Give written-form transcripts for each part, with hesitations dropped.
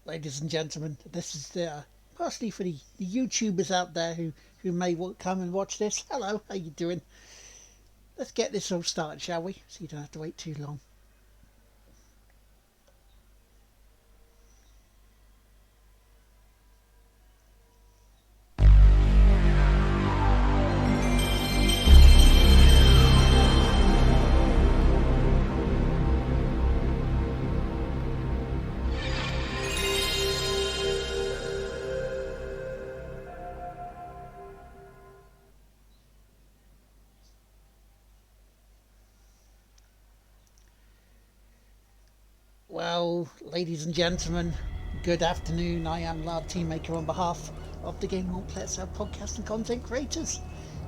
ladies and gentlemen. This is mostly for the YouTubers out there who may come and watch this. Hello, how you doing? Let's get this all started, shall we? So you don't have to wait too long. Well, ladies and gentlemen, good afternoon. I am Lard Teammaker on behalf of the Game Won't Play Itself podcast and content creators.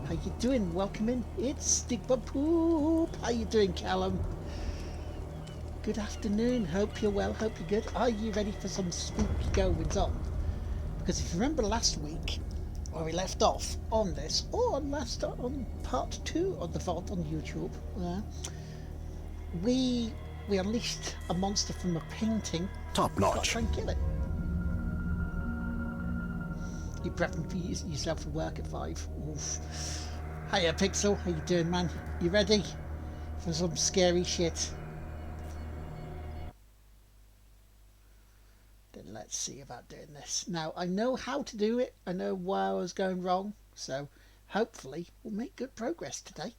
How you doing? Welcome in. It's Stigma Poop. How you doing, Callum? Good afternoon. Hope you're well. Hope you're good. Are you ready for some spooky goings on? Because if you remember last week, where we left off on this, or on part 2 of the vault on YouTube, we unleashed a monster from a painting. Top notch. Got to try and kill it. You prepping for yourself for work at 5. Oof. Hiya, Pixel. How you doing, man? You ready for some scary shit? Then let's see about doing this. Now, I know how to do it. I know where I was going wrong. So, hopefully, we'll make good progress today.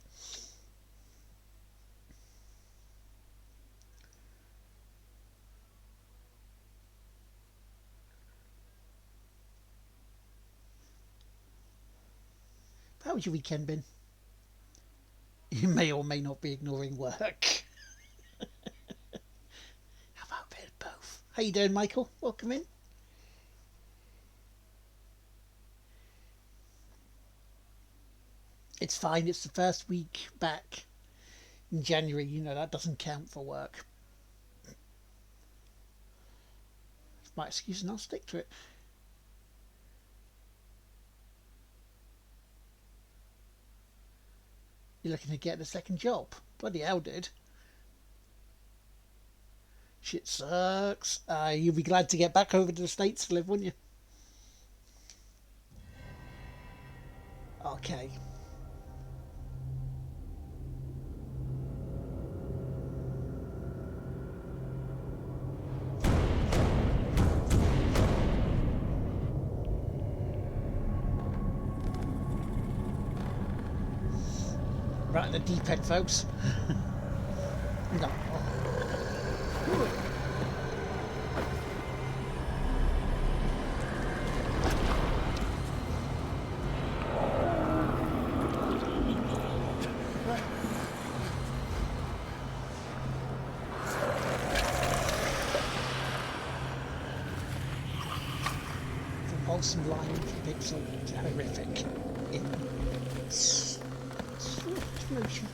How's your weekend been? You may or may not be ignoring work. How about a bit of both? How you doing, Michael? Welcome in. It's fine. It's the first week back in January. You know, that doesn't count for work. It's my excuse and I'll stick to it. You're looking to get a second job. Bloody hell, dude. Shit sucks. You'll be glad to get back over to the States to live, wouldn't you? Okay. Right in the deep end, folks. No. From wholesome line to pixel to horrific in swift motion.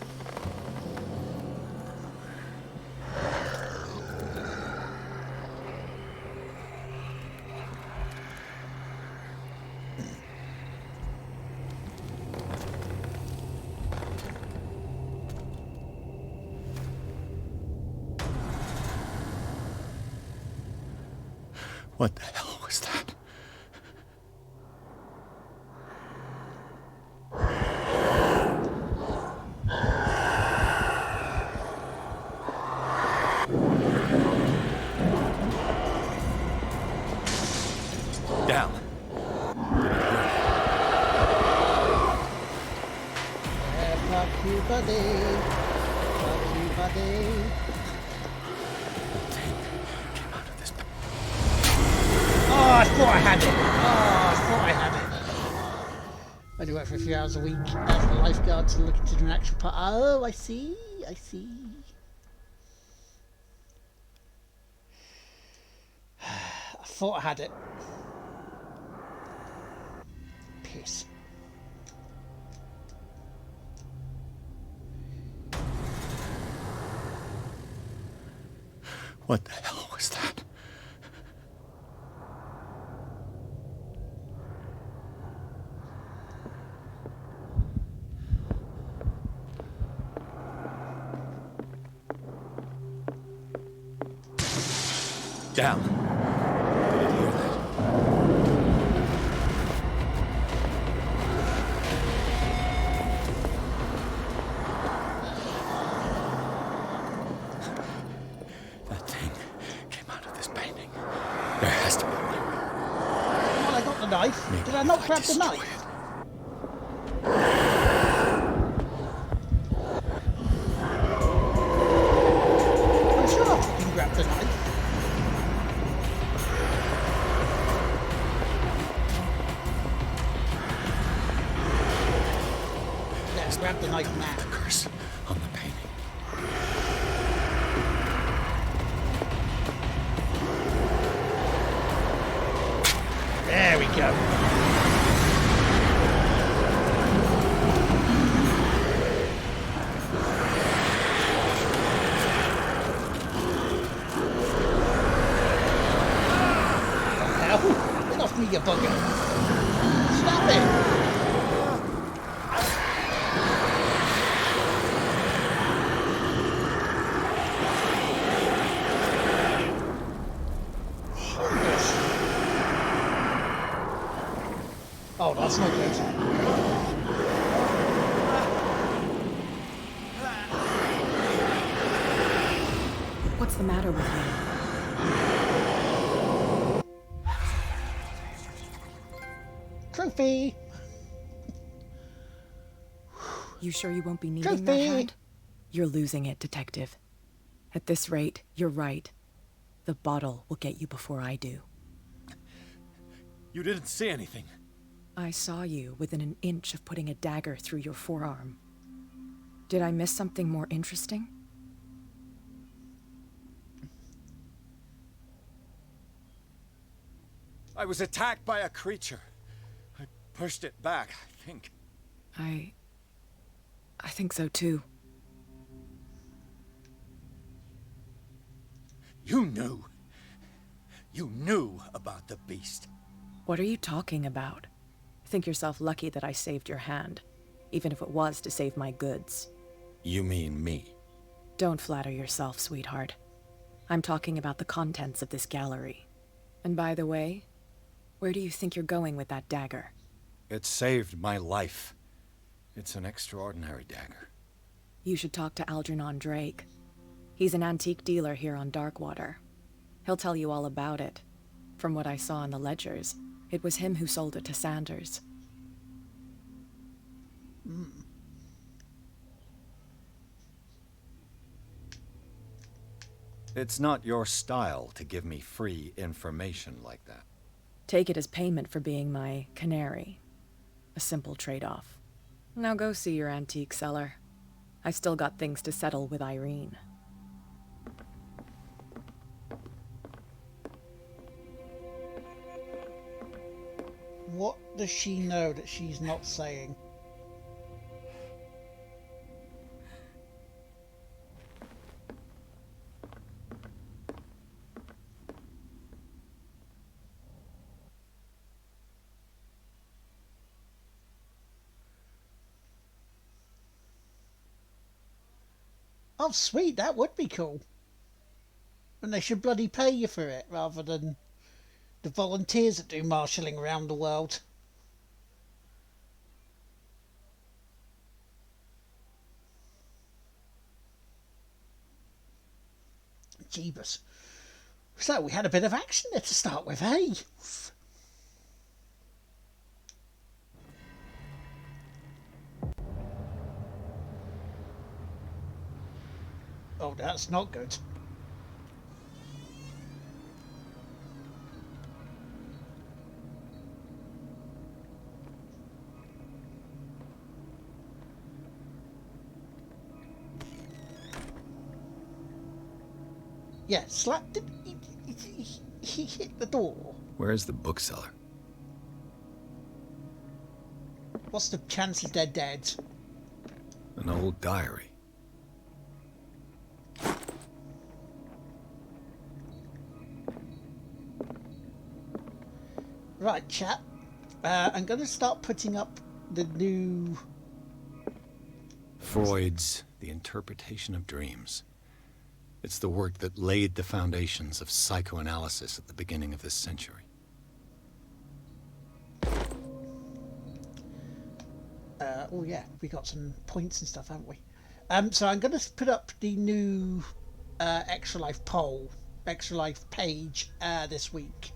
What the hell was that? Down. Fuck you, buddy. Fuck you, buddy. Oh, I thought I had it. Oh, I thought I had it. I do work for a few hours a week as a lifeguard to look into an actual part. Oh, I see. I see. I thought I had it. Piss. What the hell was that? Down. the knife. Maybe Did I not if grab the destroy knife? it. I'm sure I fucking grabbed the knife. Yeah, grab the knife now. The curse on the painting. There we go. Hell, get off me, you bugger. Stop it. Oh, that's not good. What's the matter with you? Trophy! You sure you won't be needing that Trophy! hat? You're losing it, Detective. At this rate, you're right. The bottle will get you before I do. You didn't see anything. I saw you within an inch of putting a dagger through your forearm. Did I miss something more interesting? I was attacked by a creature. I pushed it back, I think. I think so too. You knew. You knew about the beast. What are you talking about? Think yourself lucky that I saved your hand, even if it was to save my goods. You mean me? Don't flatter yourself, sweetheart. I'm talking about the contents of this gallery. And by the way, where do you think you're going with that dagger? It saved my life. It's an extraordinary dagger. You should talk to Algernon Drake. He's an antique dealer here on Darkwater. He'll tell you all about it. From what I saw in the ledgers, it was him who sold it to Sanders. It's not your style to give me free information like that. Take it as payment for being my canary. A simple trade-off. Now go see your antique seller. I've still got things to settle with Irene. What does she know that she's not saying? Oh, sweet, that would be cool. And they should bloody pay you for it rather than the volunteers that do marshalling around the world. Jeebus. So we had a bit of action there to start with, hey? Oh, that's not good. Yeah, slapped it. He hit the door. Where's the bookseller? What's the chances they're dead? An old diary. Right, chat. I'm going to start putting up the new... Freud's The Interpretation of Dreams. It's the work that laid the foundations of psychoanalysis at the beginning of this century. Oh yeah, we got some points and stuff, haven't we? So I'm going to put up the new Extra Life poll, Extra Life page this week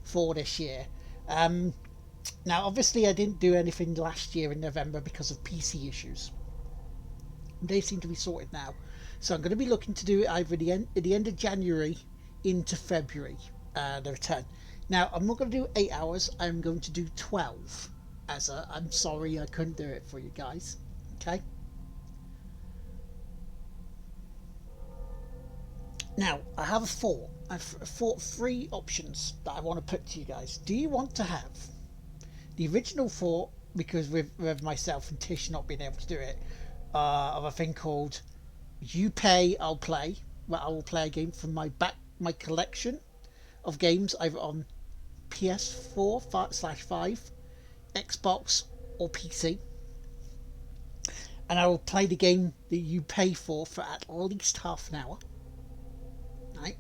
for this year. Now, obviously, I didn't do anything last year in November because of PC issues. They seem to be sorted now, so I'm going to be looking to do it either at the end of January into February. The return. Now, I'm not going to do 8 hours. I'm going to do 12. I'm sorry I couldn't do it for you guys. Okay. Now, I have I've thought 3 options that I want to put to you guys. Do you want to have the original 4, because with myself and Tish not being able to do it, of a thing called You Pay, I'll Play, where I will play a game from my collection of games either on PS4/5, Xbox, or PC. And I will play the game that you pay for at least half an hour. Right?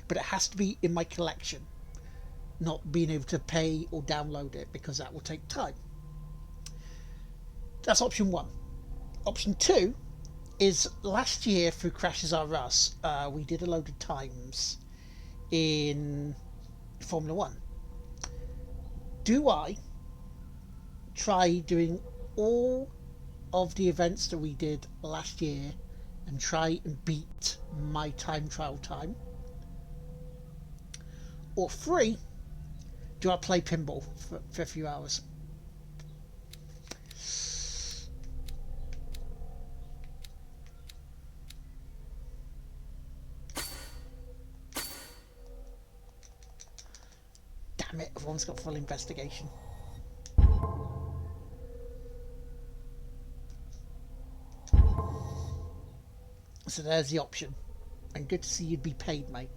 But it has to be in my collection, not being able to pay or download it, because that will take time. That's option 1. Option 2 is last year through Crashes R Us, we did a load of times in Formula 1. Do I try doing all of the events that we did last year and try and beat my time trial time? Or 3, do I play pinball for a few hours? Damn it, everyone's got full investigation. So there's the option. And good to see you'd be paid, mate.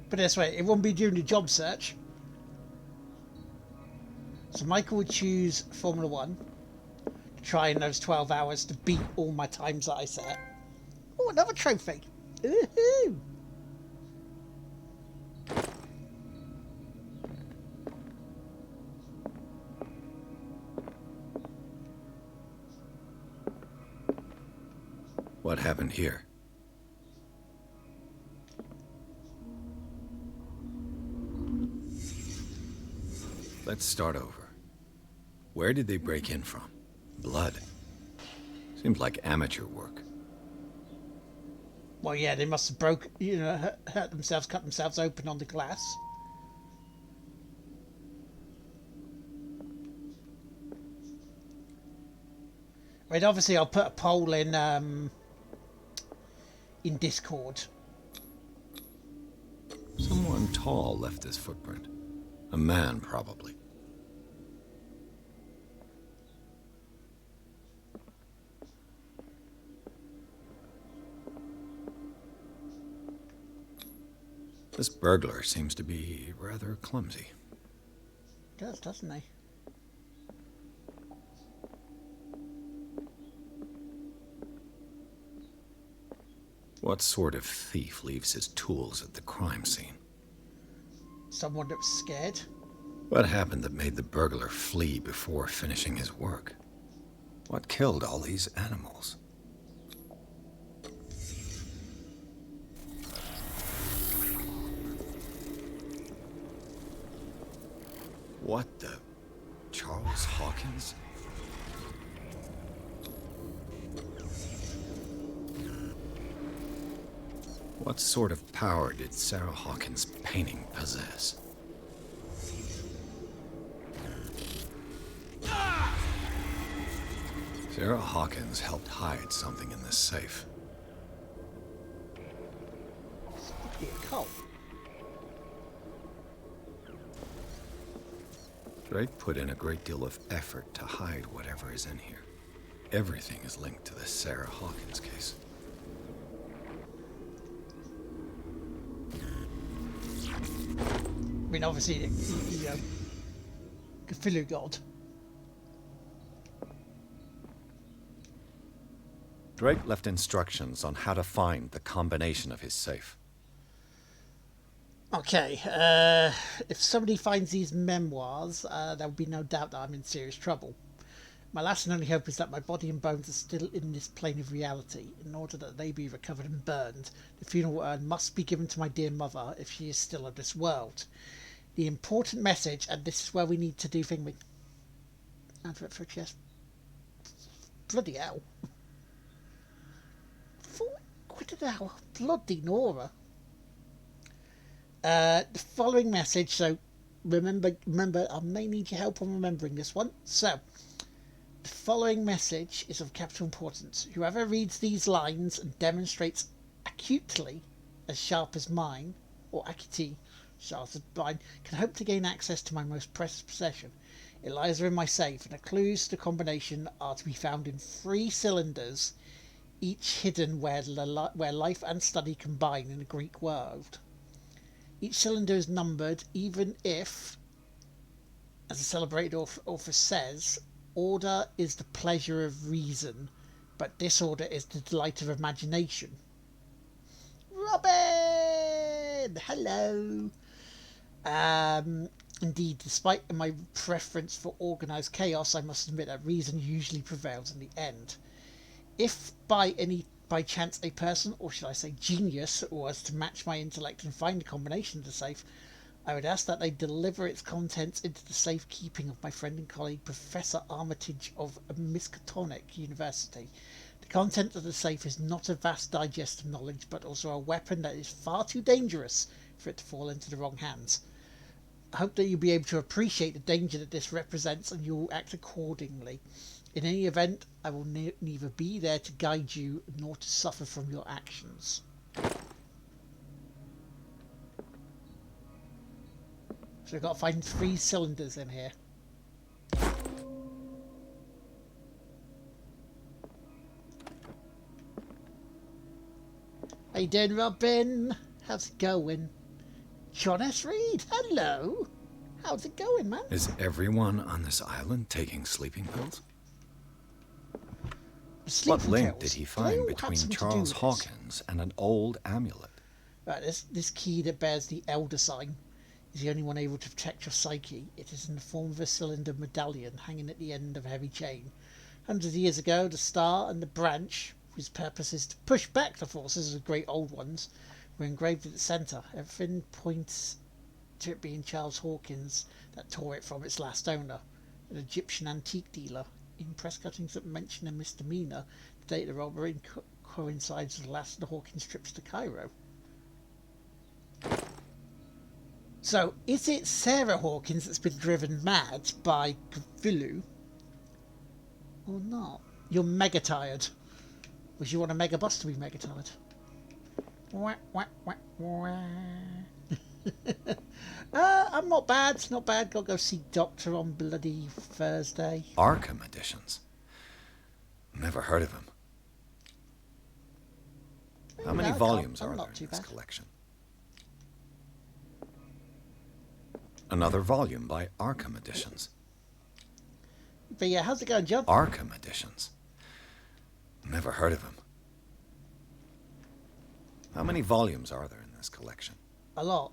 But this way, it won't be during the job search. So Michael would choose Formula 1 to try in those 12 hours to beat all my times that I set. Oh, another trophy. Woohoo! What happened here? Let's start over. Where did they break in from? Blood. Seems like amateur work. Well, yeah, they must have hurt themselves, cut themselves open on the glass. Right, obviously I'll put a poll in Discord. Someone tall left this footprint. A man, probably. This burglar seems to be rather clumsy. Does, doesn't he? What sort of thief leaves his tools at the crime scene? Someone that was scared. What happened that made the burglar flee before finishing his work? What killed all these animals? What the... Charles Hawkins? What sort of power did Sarah Hawkins' painting possess? Sarah Hawkins helped hide something in this safe. This could be a cult. Drake put in a great deal of effort to hide whatever is in here. everything is linked to this Sarah Hawkins case. I mean, obviously, the Cthulhu god. Drake left instructions on how to find the combination of his safe. Okay, if somebody finds these memoirs, there will be no doubt that I'm in serious trouble. My last and only hope is that my body and bones are still in this plane of reality. In order that they be recovered and burned, the funeral urn must be given to my dear mother if she is still of this world. The important message, and this is where we need to do thing. Advert for a chest. Bloody hell. £40 an hour. Bloody Nora. The following message, so remember, I may need your help on remembering this one. So, the following message is of capital importance. Whoever reads these lines and demonstrates acutely as sharp as mine, or acuity sharp as mine, can hope to gain access to my most precious possession. It lies in my safe, and the clues to the combination are to be found in 3 cylinders, each hidden where life and study combine in the Greek world. Each cylinder is numbered, even if, as the celebrated author says, order is the pleasure of reason, but disorder is the delight of imagination. Robin! Hello! Indeed, despite my preference for organised chaos, I must admit that reason usually prevails in the end. If by chance a person, or should I say genius, was to match my intellect and find a combination of the safe, I would ask that they deliver its contents into the safekeeping of my friend and colleague Professor Armitage of Miskatonic University. The content of the safe is not a vast digest of knowledge, but also a weapon that is far too dangerous for it to fall into the wrong hands. I hope that you'll be able to appreciate the danger that this represents, and you'll act accordingly. In any event, I will neither be there to guide you nor to suffer from your actions. So I've got to find 3 cylinders in here. How you doing, Robin? How's it going? John S. Reed, hello. How's it going, man? Is everyone on this island taking sleeping pills? What link did he find between Charles Hawkins and an old amulet? Right, this key that bears the Elder sign is the only one able to protect your psyche. It is in the form of a cylinder medallion hanging at the end of a heavy chain. Hundreds of years ago, the star and the branch, whose purpose is to push back the forces of the great old ones, were engraved at the centre. Everything points to it being Charles Hawkins that tore it from its last owner, an Egyptian antique dealer. In press cuttings that mention a misdemeanour, the date of the robbery coincides with the last of the Hawkins trips to Cairo. So, is it Sarah Hawkins that's been driven mad by Cthulhu? Or not? You're mega tired. Would you want a mega bus to be mega tired? Wah, wah, wah, wah. I'm not bad, not bad. Gotta go see Doctor on bloody Thursday. Arkham editions. Never heard of him. How many volumes are there in this collection? Another volume by Arkham Editions. But yeah, how's it going, John? Arkham Editions. Never heard of him. How many volumes are there in this collection? A lot.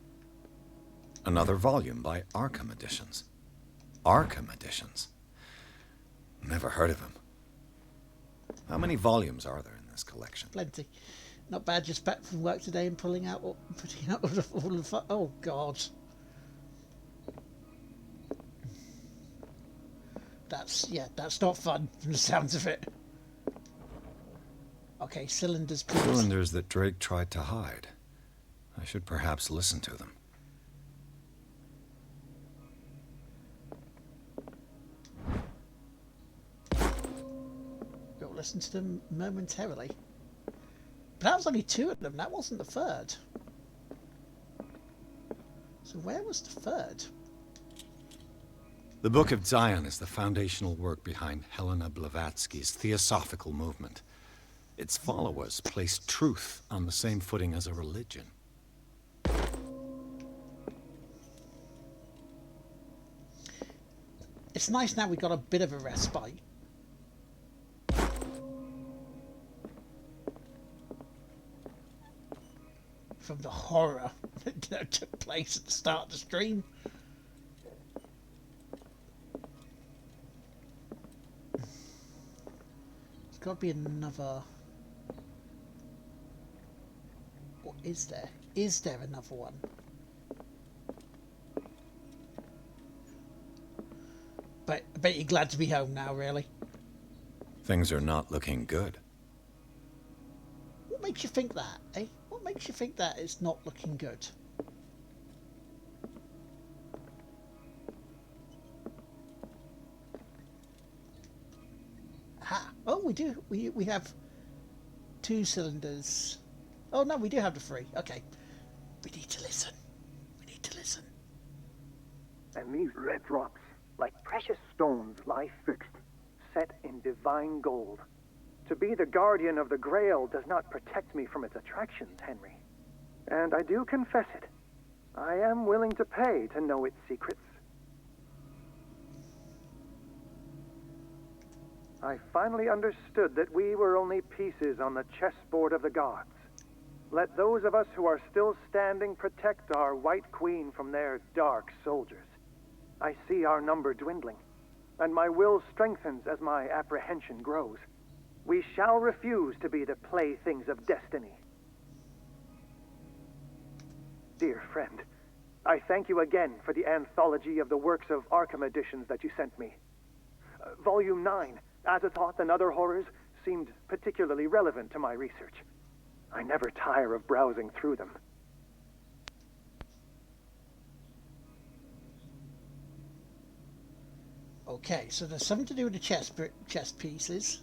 Another volume by Arkham Editions. Arkham Editions. Never heard of him. How many volumes are there in this collection? Plenty. Not bad, just back from work today and putting out all the oh God. That's not fun from the sounds of it. Okay, cylinders, please. Cylinders that Drake tried to hide. I should perhaps listen to them. We'll listen to them momentarily. But that was only 2 of them, that wasn't the 3rd. So where was the 3rd? The Book of Zion is the foundational work behind Helena Blavatsky's Theosophical movement. Its followers place truth on the same footing as a religion. It's nice now we got a bit of a respite. From the horror that took place at the start of the stream. There's got to be another... What is there? Is there another one? But I bet you're glad to be home now, really. Things are not looking good. What makes you think that, eh? What makes you think that it's not looking good? Ah, oh, we do. We have 2 cylinders. Oh no, we do have the 3. Okay, we need to listen. We need to listen. And these red drops, like precious stones, lie fixed, set in divine gold. To be the guardian of the Grail does not protect me from its attractions, Henry. And I do confess it. I am willing to pay to know its secrets. I finally understood that we were only pieces on the chessboard of the gods. Let those of us who are still standing protect our White Queen from their dark soldiers. I see our number dwindling, and my will strengthens as my apprehension grows. We shall refuse to be the playthings of destiny. Dear friend, I thank you again for the anthology of the works of Arkham editions that you sent me. Volume 9, Azathoth and Other Horrors, seemed particularly relevant to my research. I never tire of browsing through them. Okay, so there's something to do with the chess pieces.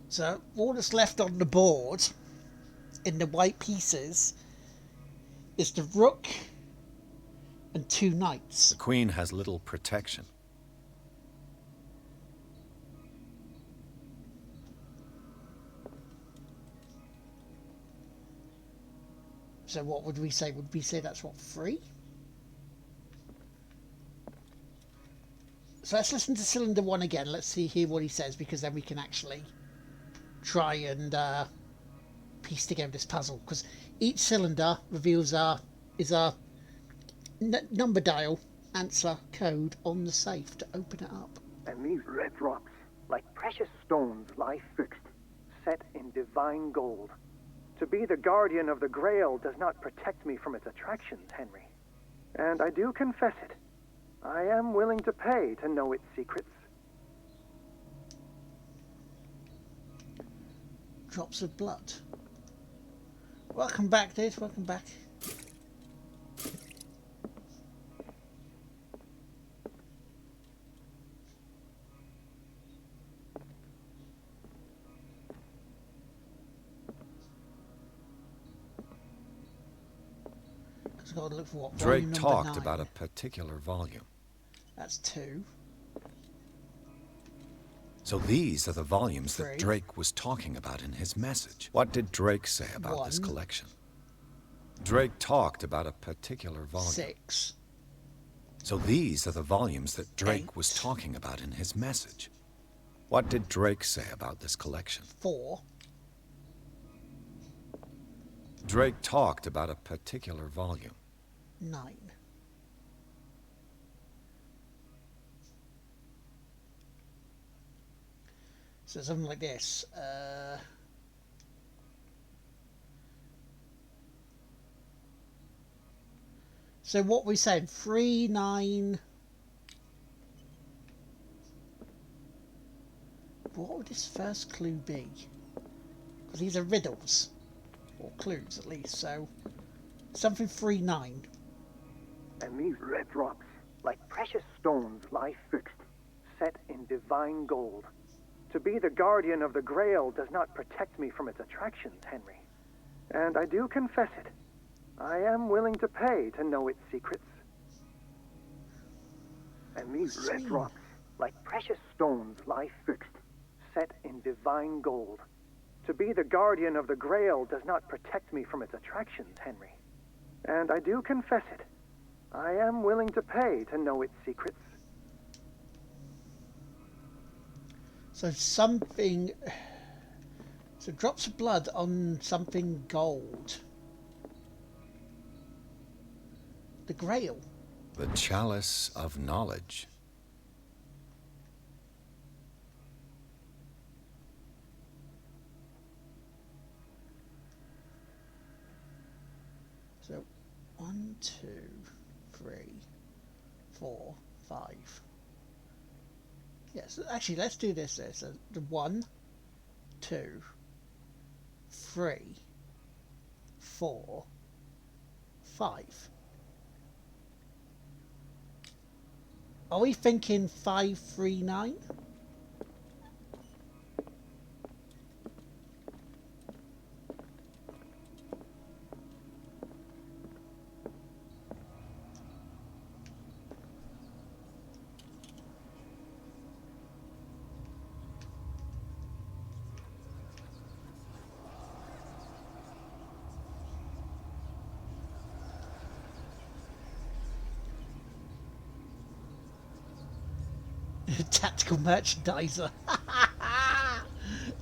So all that's left on the board in the white pieces is the rook and 2 knights. The Queen has little protection. So what would we say? Would we say that's what, 3? So let's listen to cylinder 1 again. Let's hear what he says, because then we can actually try and piece together this puzzle. Because each cylinder reveals our number dial answer code on the safe to open it up. And these red drops, like precious stones, lie fixed, set in divine gold. To be the guardian of the Grail does not protect me from its attractions, Henry. And I do confess it. I am willing to pay to know its secrets. Drops of blood. Welcome back, dude. Welcome back. I've got to look for what? Drake Volume number talked 9. about a particular volume. That's 2. So these are the volumes 3. that Drake was talking about in his message. What did Drake say about this 1. collection? Drake talked about a particular volume. 6. So these are the volumes that Drake 8. was talking about in his message. What did Drake say about this collection? 4. Drake talked about a particular volume. 9. So something like this. So what we said, 3, 9. What would this first clue be? Because these are riddles, or clues at least. So something 3, 9. And these red drops, like precious stones, lie fixed, set in divine gold. To be the guardian of the Grail does not protect me from its attractions, Henry. And I do confess it. I am willing to pay to know its secrets. And these red Sweet. rocks, like precious stones, lie fixed, set in divine gold. To be the guardian of the Grail does not protect me from its attractions, Henry. And I do confess it. I am willing to pay to know its secrets. So something... So drops of blood on something gold. The Grail. The Chalice of Knowledge. So 1, 2, 3, 4, 5. Yes, actually, let's do this. So the 1, 2, 3, 4, 5. Are we thinking 539? Tactical merchandiser.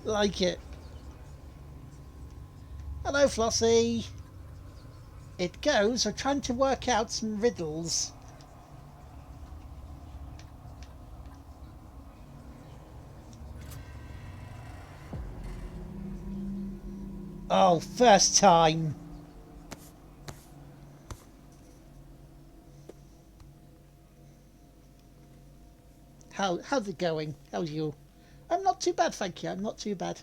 Like it. Hello, Flossie. It goes. We're trying to work out some riddles. Oh, first time. How's it going? How's you? I'm not too bad, thank you. I'm not too bad.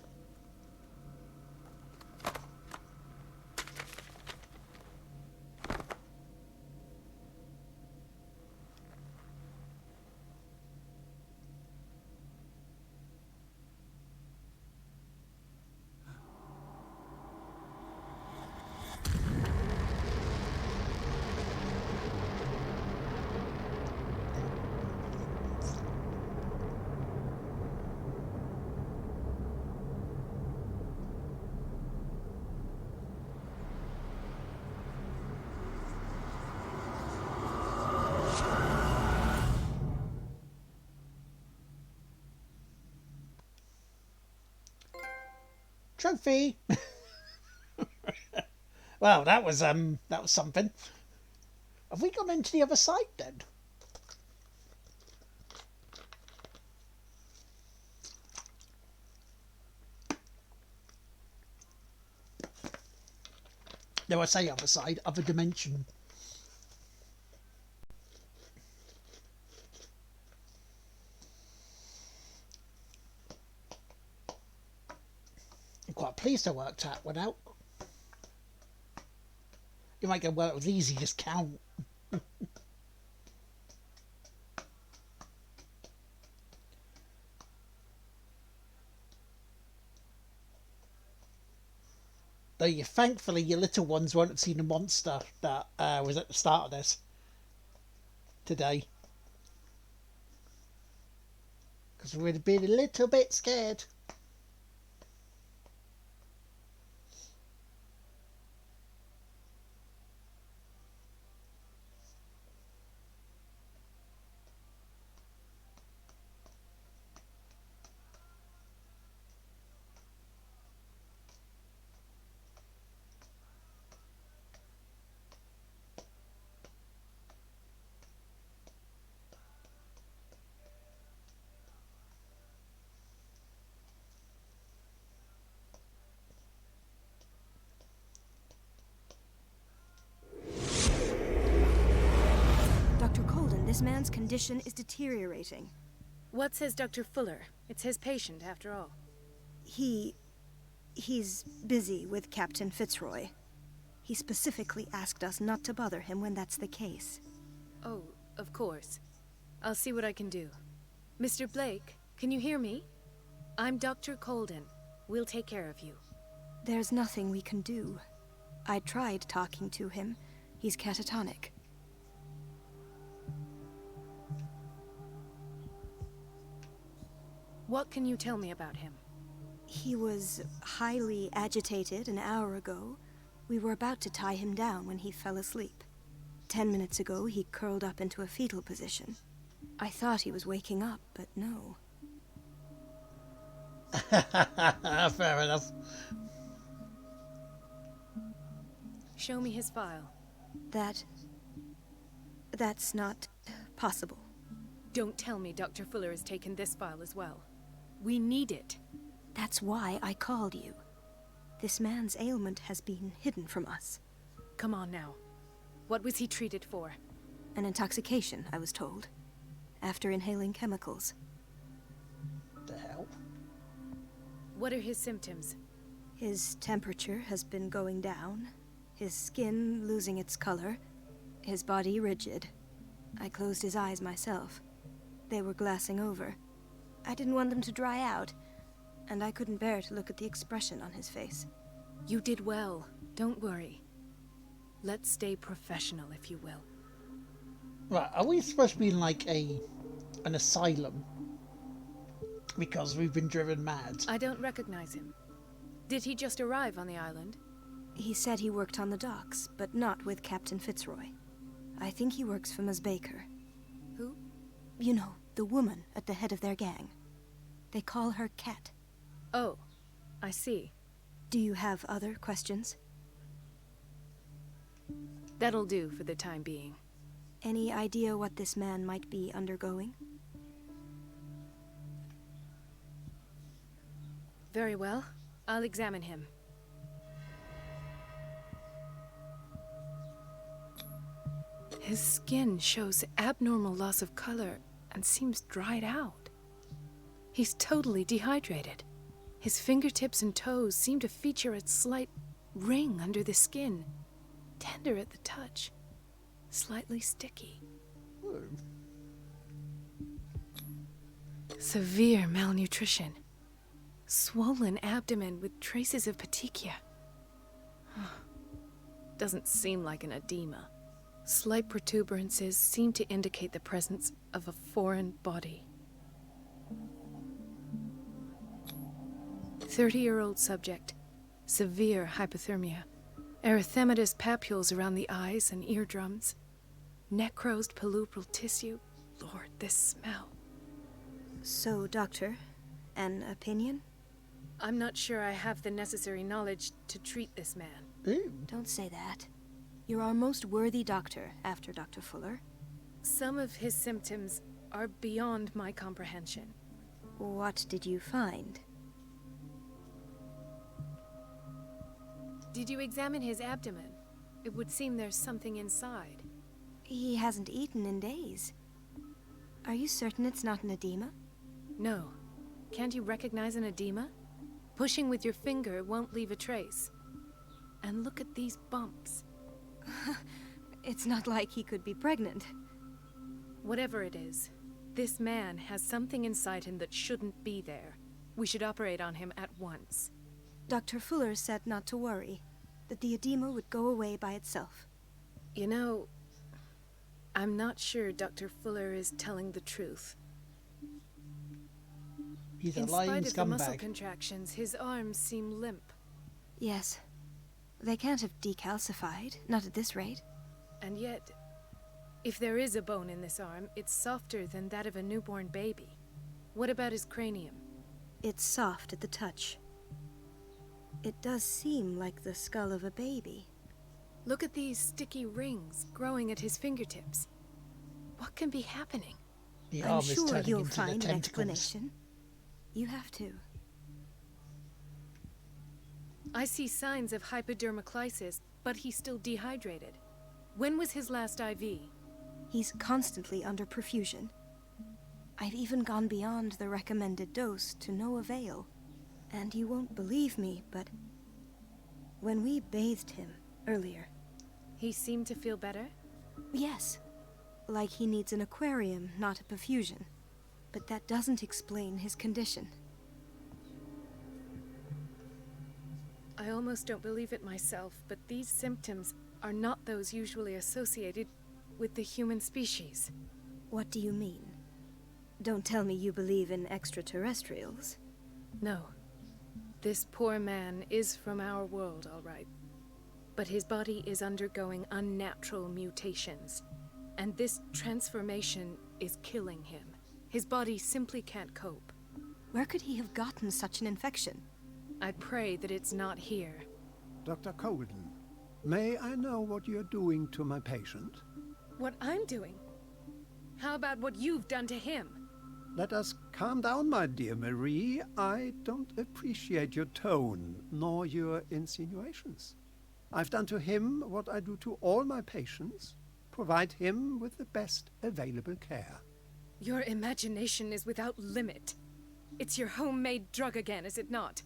Trophy. Well, that was something. Have we gone into the other side then? No, I say other side, other dimension. I'm quite pleased I worked that one out. You might go, well, it was easy, just count. Though thankfully your little ones won't have seen the monster that was at the start of this today. Because we would have been a little bit scared. Dr. Colden, this man's condition is deteriorating. What says Dr. Fuller? It's his patient, after all. He's busy with Captain Fitzroy. He specifically asked us not to bother him when that's the case. Oh, of course. I'll see what I can do. Mr. Blake, can you hear me? I'm Dr. Colden. We'll take care of you. There's nothing we can do. I tried talking to him. He's catatonic. What can you tell me about him? He was highly agitated an hour ago. We were about to tie him down when he fell asleep. 10 minutes ago, he curled up into a fetal position. I thought he was waking up, but no. Fair enough. Show me his file. That's not possible. Don't tell me Dr. Fuller has taken this file as well. We need it. That's why I called you. This man's ailment has been hidden from us. Come on now. What was he treated for? An intoxication, I was told. After inhaling chemicals. The hell? What are his symptoms? His temperature has been going down. His skin losing its color. His body rigid. I closed his eyes myself. They were glassing over. I didn't want them to dry out, and I couldn't bear to look at the expression on his face. You did well. Don't worry. Let's stay professional, if you will. Right, are we supposed to be in like an asylum? Because we've been driven mad. I don't recognize him. Did he just arrive on the island? He said he worked on the docks, but not with Captain Fitzroy. I think he works for Ms. Baker. Who? You know, the woman at the head of their gang. They call her Cat. Oh, I see. Do you have other questions? That'll do for the time being. Any idea what this man might be undergoing? Very well. I'll examine him. His skin shows abnormal loss of color and seems dried out. He's totally dehydrated. His fingertips and toes seem to feature a slight ring under the skin, tender at the touch, slightly sticky. Severe malnutrition. Swollen abdomen with traces of petechia. Doesn't seem like an edema. Slight protuberances seem to indicate the presence of a foreign body. 30-year-old subject. Severe hypothermia. Erythematous papules around the eyes and eardrums. Necrosed palpebral tissue. Lord, this smell. So, Doctor, an opinion? I'm not sure I have the necessary knowledge to treat this man. Ooh. Don't say that. You're our most worthy doctor after Dr. Fuller. Some of his symptoms are beyond my comprehension. What did you find? Did you examine his abdomen? It would seem there's something inside. He hasn't eaten in days. Are you certain it's not an edema? No. Can't you recognize an edema? Pushing with your finger won't leave a trace. And look at these bumps. It's not like he could be pregnant. Whatever it is, this man has something inside him that shouldn't be there. We should operate on him at once. Dr. Fuller said not to worry, that the edema would go away by itself. You know, I'm not sure Dr. Fuller is telling the truth. He's a In lying spite of the muscle scumbag. contractions, his arms seem limp. Yes. They can't have decalcified, not at this rate. And yet, if there is a bone in this arm, it's softer than that of a newborn baby. What about his cranium? It's soft at the touch. It does seem like the skull of a baby. Look at these sticky rings growing at his fingertips. What can be happening? The I'm arm is sure turning you'll into the find an tentacles. explanation. You have to. I see signs of hypodermoclysis, but he's still dehydrated. When was his last IV? He's constantly under perfusion. I've even gone beyond the recommended dose to no avail. And you won't believe me, but when we bathed him earlier, He seemed to feel better? yes, like he needs an aquarium, not a perfusion. But that doesn't explain his condition. I almost don't believe it myself, but these symptoms are not those usually associated with the human species. What do you mean? Don't tell me you believe in extraterrestrials. No. This poor man is from our world, all right. But his body is undergoing unnatural mutations, and this transformation is killing him. His body simply can't cope. Where could he have gotten such an infection? I pray that it's not here. Dr. Colden, may I know what you're doing to my patient? What I'm doing? How about what you've done to him? Let us calm down, my dear Marie. I don't appreciate your tone, nor your insinuations. I've done to him what I do to all my patients. Provide him with the best available care. Your imagination is without limit. It's your homemade drug again, is it not?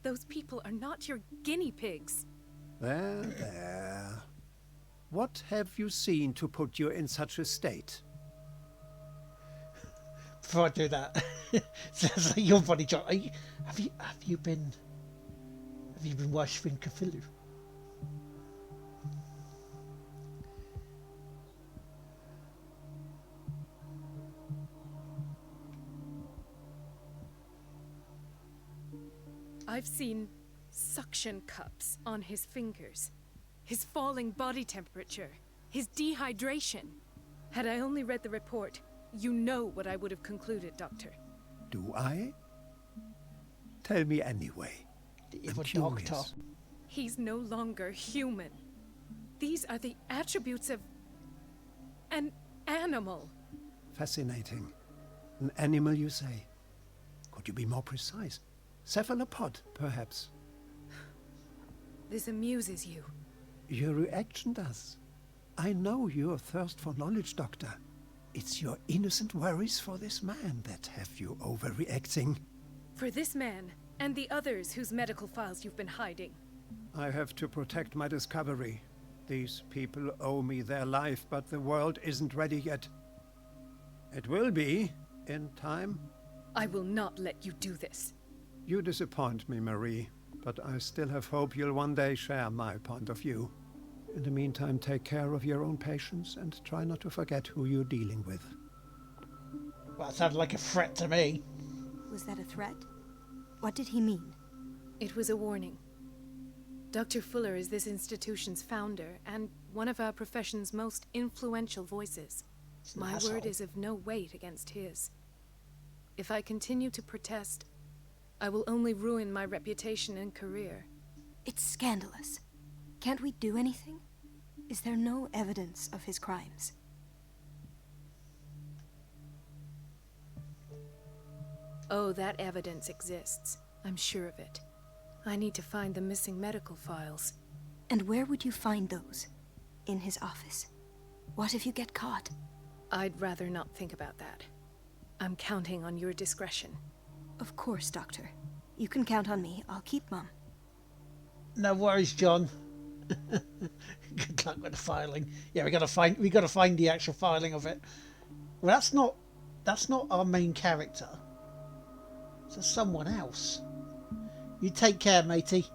Those people are not your guinea pigs. There, there. What have you seen to put you in such a state? Before I do that, sounds like your body, John. Have you been worshipping Cthulhu? I've seen suction cups on his fingers, his falling body temperature, his dehydration. Had I only read the report, you know what I would have concluded, Doctor. Do I? Tell me anyway. The I'm evil curious. doctor. He's no longer human. These are the attributes of an animal. Fascinating. An animal, you say? Could you be more precise? Cephalopod, perhaps? This amuses you. Your reaction does. I know your thirst for knowledge, Doctor. It's your innocent worries for this man that have you overreacting. For this man, and the others whose medical files you've been hiding. I have to protect my discovery. These people owe me their life, but the world isn't ready yet. It will be, in time. I will not let you do this. You disappoint me, Marie, but I still have hope you'll one day share my point of view. In the meantime, take care of your own patients and try not to forget who you're dealing with. Well, that sounded like a threat to me. Was that a threat? What did he mean? It was a warning. Dr. Fuller is this institution's founder and one of our profession's most influential voices. My asshole. word is of no weight against his. If I continue to protest, I will only ruin my reputation and career. It's scandalous. Can't we do anything? Is there no evidence of his crimes? Oh, that evidence exists. I'm sure of it. I need to find the missing medical files. And where would you find those? In his office? What if you get caught? I'd rather not think about that. I'm counting on your discretion. Of course, Doctor. You can count on me. I'll keep Mum. No worries, John. Good luck with the filing. Yeah, we gotta find the actual filing of it. Well, that's not our main character. It's someone else. You take care, matey.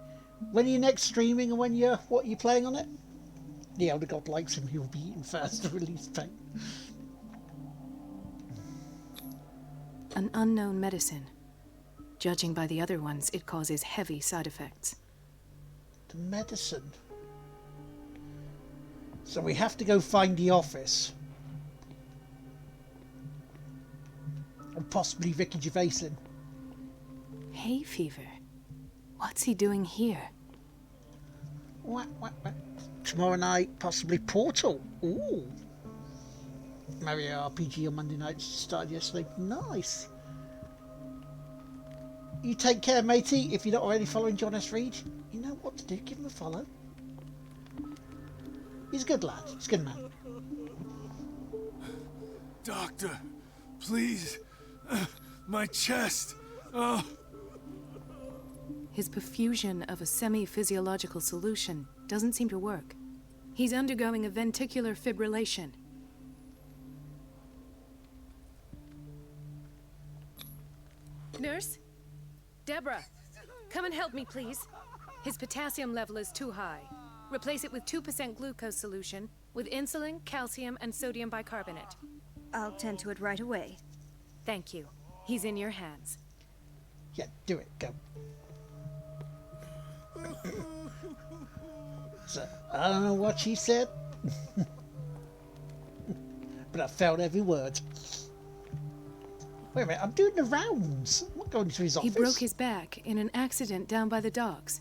When are you next streaming, and what are you playing on it? The Elder God likes him. He'll be eaten first to release pain. An unknown medicine. Judging by the other ones, it causes heavy side effects. The medicine. So we have to go find the office. And possibly Ricky Gervaisin. Hay fever. What's he doing here? What? Tomorrow night, possibly Portal. Ooh. Mario RPG on Monday night started yesterday. Nice. You take care, matey. If you're not already following John S. Reed, you know what to do. Give him a follow. He's a good lad. He's a good man. Doctor, please. My chest. Oh. His perfusion of a semi-physiological solution doesn't seem to work. He's undergoing a ventricular fibrillation. Nurse? Deborah, come and help me, please. His potassium level is too high. Replace it with 2% glucose solution with insulin, calcium, and sodium bicarbonate. I'll tend to it right away. Thank you. He's in your hands. Yeah, do it. Go. So, I don't know what she said, but I felt every word. Wait a minute, I'm doing the rounds. I'm not going to his office. He broke his back in an accident down by the docks.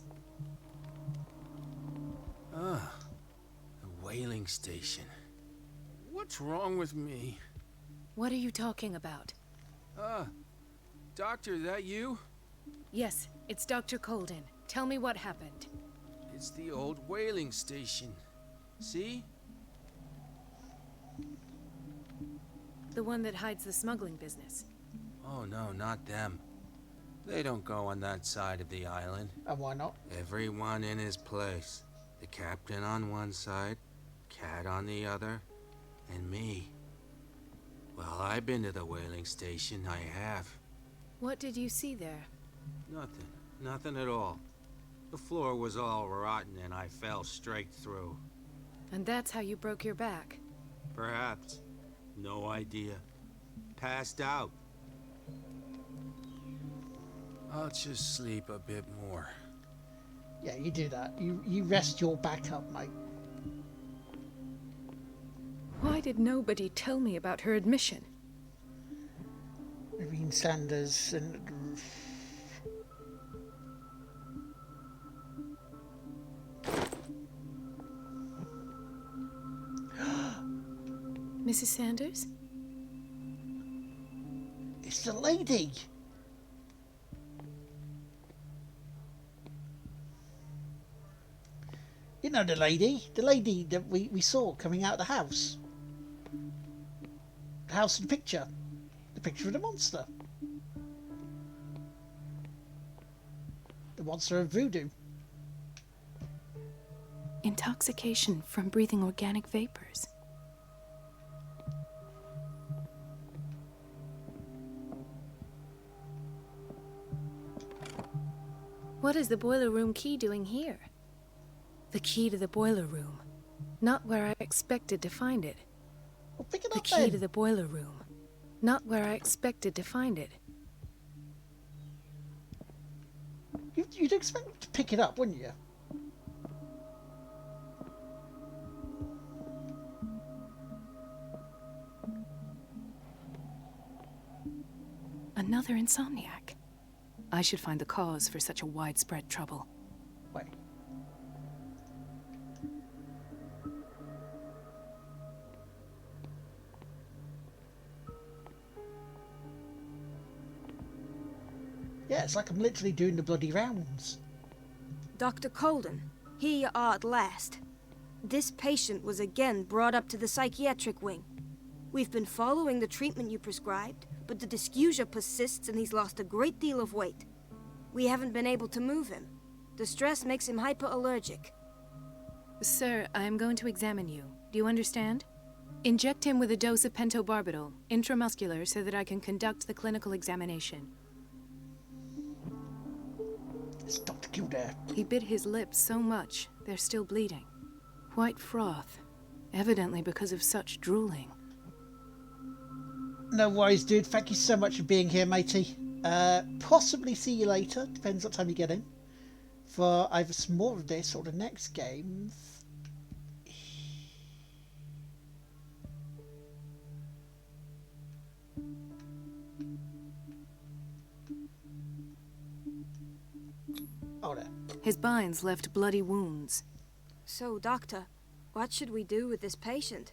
Ah, the whaling station. What's wrong with me? What are you talking about? Doctor, that you? Yes, it's Dr. Colden. Tell me what happened. It's the old whaling station. See? The one that hides the smuggling business. Oh no, not them. They don't go on that side of the island. And why not? Everyone in his place. The captain on one side, Cat on the other, and me. Well, I've been to the whaling station, I have. What did you see there? Nothing. Nothing at all. The floor was all rotten and I fell straight through. And that's how you broke your back. Perhaps. No idea. Passed out. I'll just sleep a bit more. Yeah, you do that. You rest your back up, mate. Why did nobody tell me about her admission? Irene Sanders and... Mrs. Sanders? It's the lady! You know the lady that we saw coming out of the house. The house in the picture of the monster. The monster of voodoo. Intoxication from breathing organic vapors. What is the boiler room key doing here? The key to the boiler room. Not where I expected to find it. Well, pick it The up key then. to the boiler room. Not where I expected to find it. You'd expect to pick it up, wouldn't you? Another insomniac. I should find the cause for such a widespread trouble. Wait. Yeah, it's like I'm literally doing the bloody rounds. Dr. Colden, here you are at last. This patient was again brought up to the psychiatric wing. We've been following the treatment you prescribed, but the dysgeusia persists and he's lost a great deal of weight. We haven't been able to move him. The stress makes him hyperallergic. Sir, I am going to examine you. Do you understand? Inject him with a dose of pentobarbital, intramuscular, so that I can conduct the clinical examination. It's Dr. Kildare. He bit his lips so much, they're still bleeding. White froth, evidently because of such drooling. No worries, dude. Thank you so much for being here, matey. Possibly see you later. Depends what time you get in. For either some more of this or the next game. Oh, there. His binds left bloody wounds. So, Doctor, what should we do with this patient?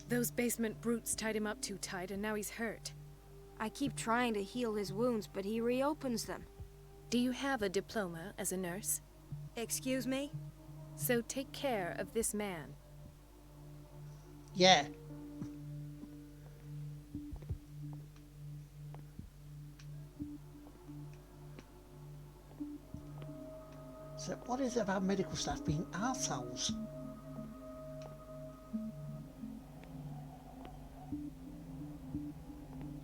Those basement brutes tied him up too tight, and now he's hurt. I keep trying to heal his wounds, but he reopens them. Do you have a diploma as a nurse? Excuse me? So take care of this man. Yeah. So what is it about medical staff being assholes?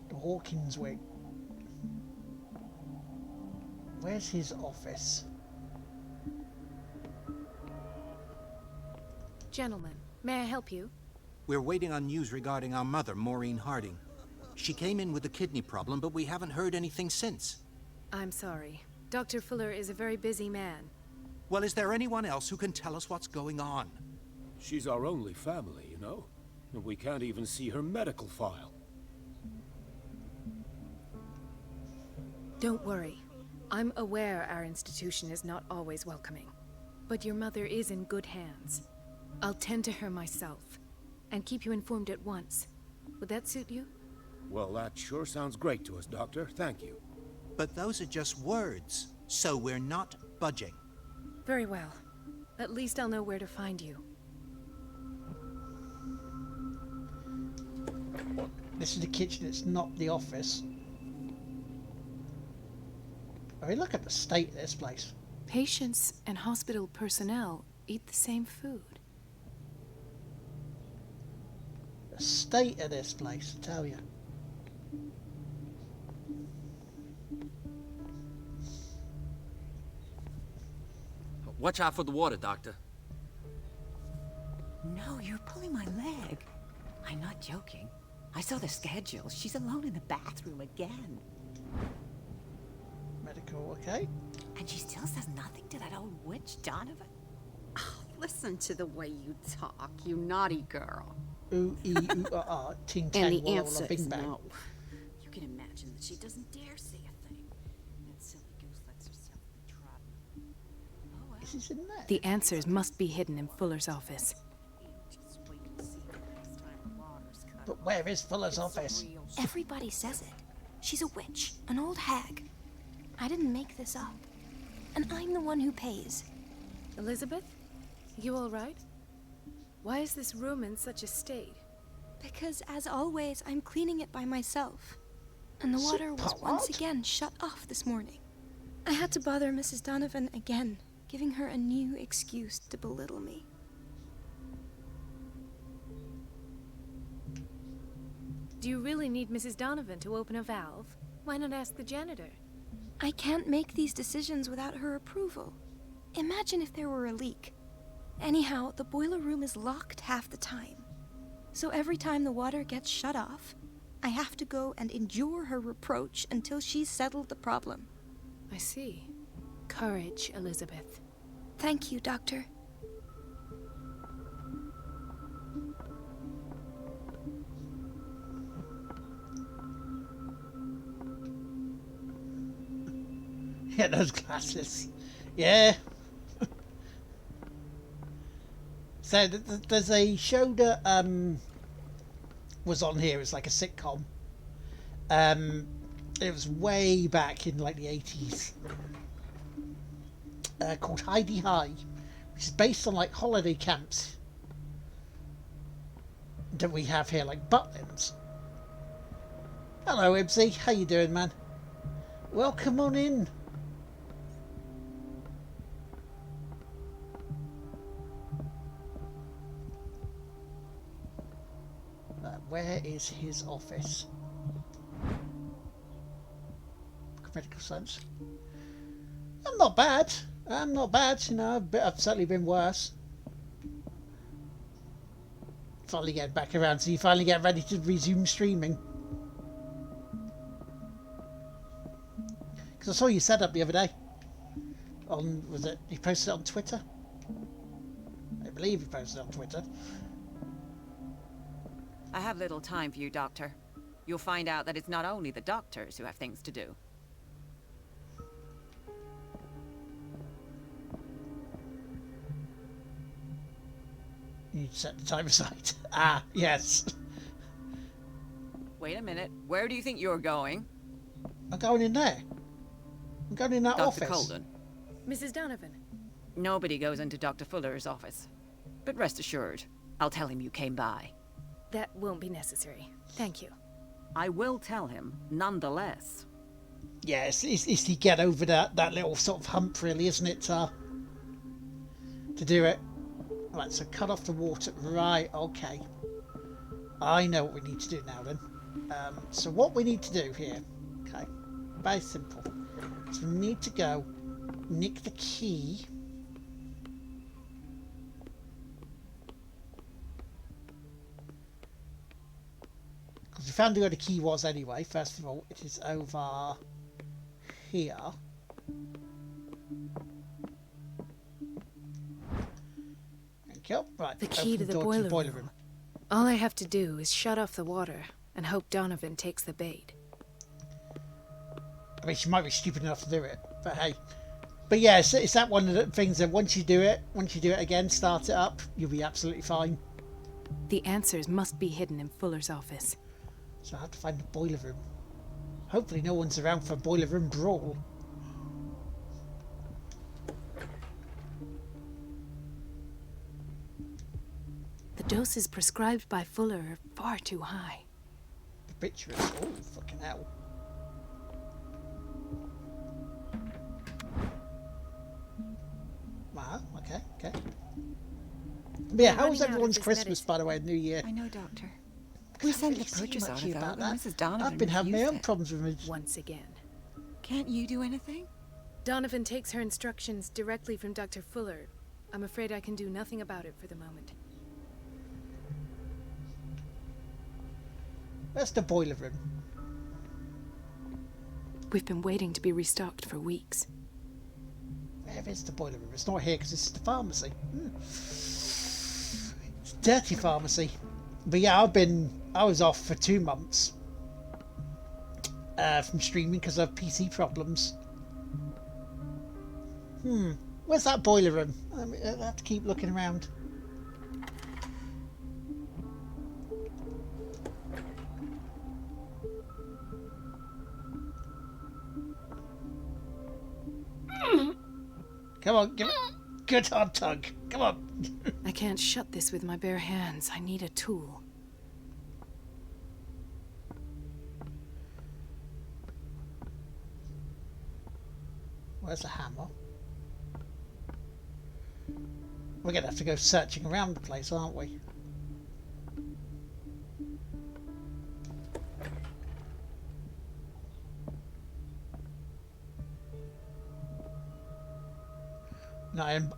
The Hawkins wing. Where's his office? Gentlemen, may I help you? We're waiting on news regarding our mother, Maureen Harding. She came in with a kidney problem, but we haven't heard anything since. I'm sorry. Dr. Fuller is a very busy man. Well, is there anyone else who can tell us what's going on? She's our only family, you know? And we can't even see her medical file. Don't worry. I'm aware our institution is not always welcoming. But your mother is in good hands. I'll tend to her myself, and keep you informed at once. Would that suit you? Well, that sure sounds great to us, Doctor. Thank you. But those are just words, so we're not budging. Very well. At least I'll know where to find you. This is the kitchen, it's not the office. I mean, look at the state of this place. Patients and hospital personnel eat the same food. The state of this place, I tell you. Watch out for the water, Doctor. No, you're pulling my leg. I'm not joking. I saw the schedule. She's alone in the bathroom again. Medical, okay. And she still says nothing to that old witch, Donovan. Oh, listen to the way you talk, you naughty girl. Ooh, ee, ooh, ting, And tang, the walla, answer walla, bing, is bang. no. You can imagine that she doesn't dare say a thing. That silly goose lets herself be trodden. Oh, well. Is this in there? The answers must be hidden in Fuller's office. Just wait and see the next time the water's cut. But where is Fuller's office? Everybody says it. She's a witch, an old hag. I didn't make this up. And I'm the one who pays. Elizabeth? You all right? Why is this room in such a state? Because, as always, I'm cleaning it by myself. And the water was once again shut off this morning. I had to bother Mrs. Donovan again, giving her a new excuse to belittle me. Do you really need Mrs. Donovan to open a valve? Why not ask the janitor? I can't make these decisions without her approval. Imagine if there were a leak. Anyhow, the boiler room is locked half the time. So every time the water gets shut off, I have to go and endure her reproach until she's settled the problem. I see. Courage, Elizabeth. Thank you, Doctor. Yeah, those glasses. Yeah. So there's a show that was on here. It's like a sitcom. It was way back in like the 80s. Called Heidi High, which is based on like holiday camps that we have here, like Butlins. Hello, Ibsy. How you doing, man? Welcome on in. Where is his office? Medical science. I'm not bad. I'm not bad. You know, I've certainly been worse. Finally getting back around, so you finally get ready to resume streaming. Because I saw you set up the other day. Was it? You posted it on Twitter? I believe you posted it on Twitter. I have little time for you, Doctor. You'll find out that it's not only the doctors who have things to do. You need to set the time aside. Ah, yes. Wait a minute. Where do you think you're going? I'm going in there. I'm going in that office. Dr. Colden. Mrs. Donovan. Nobody goes into Dr. Fuller's office. But rest assured, I'll tell him you came by. That won't be necessary. Thank you. I will tell him, nonetheless. Yeah, it's to get over that little sort of hump, really, isn't it, to do it. Right, so cut off the water. Right, okay. I know what we need to do now, then. So what we need to do here, okay, very simple. So we need to go nick the key. Because we found where the key was anyway. First of all, it is over here. Thank you. Right, The key to the boiler room. All I have to do is shut off the water and hope Donovan takes the bait. I mean, she might be stupid enough to do it, but hey. But yeah, it's that one of the things that once you do it again, start it up, you'll be absolutely fine. The answers must be hidden in Fuller's office. So I have to find the boiler room. Hopefully no one's around for a boiler room brawl. The doses prescribed by Fuller are far too high. Obituaries. Oh, fucking hell. Wow, okay. But yeah, how was everyone's Christmas, by the way, New Year? I know, Doctor. We sent the purchase order, though, about and that. Mrs. Donovan I've been having my own refused it. problems with it. Once again. Can't you do anything? Donovan takes her instructions directly from Dr. Fuller. I'm afraid I can do nothing about it for the moment. Where's the boiler room? We've been waiting to be restocked for weeks. Where is the boiler room? It's not here because this is the pharmacy. It's a dirty pharmacy. But yeah, I was off for 2 months from streaming because of PC problems. Where's that boiler room? I have to keep looking around. Come on, give it a good hard tug. Come on. I can't shut this with my bare hands. I need a tool. Where's the hammer? We're going to have to go searching around the place, aren't we?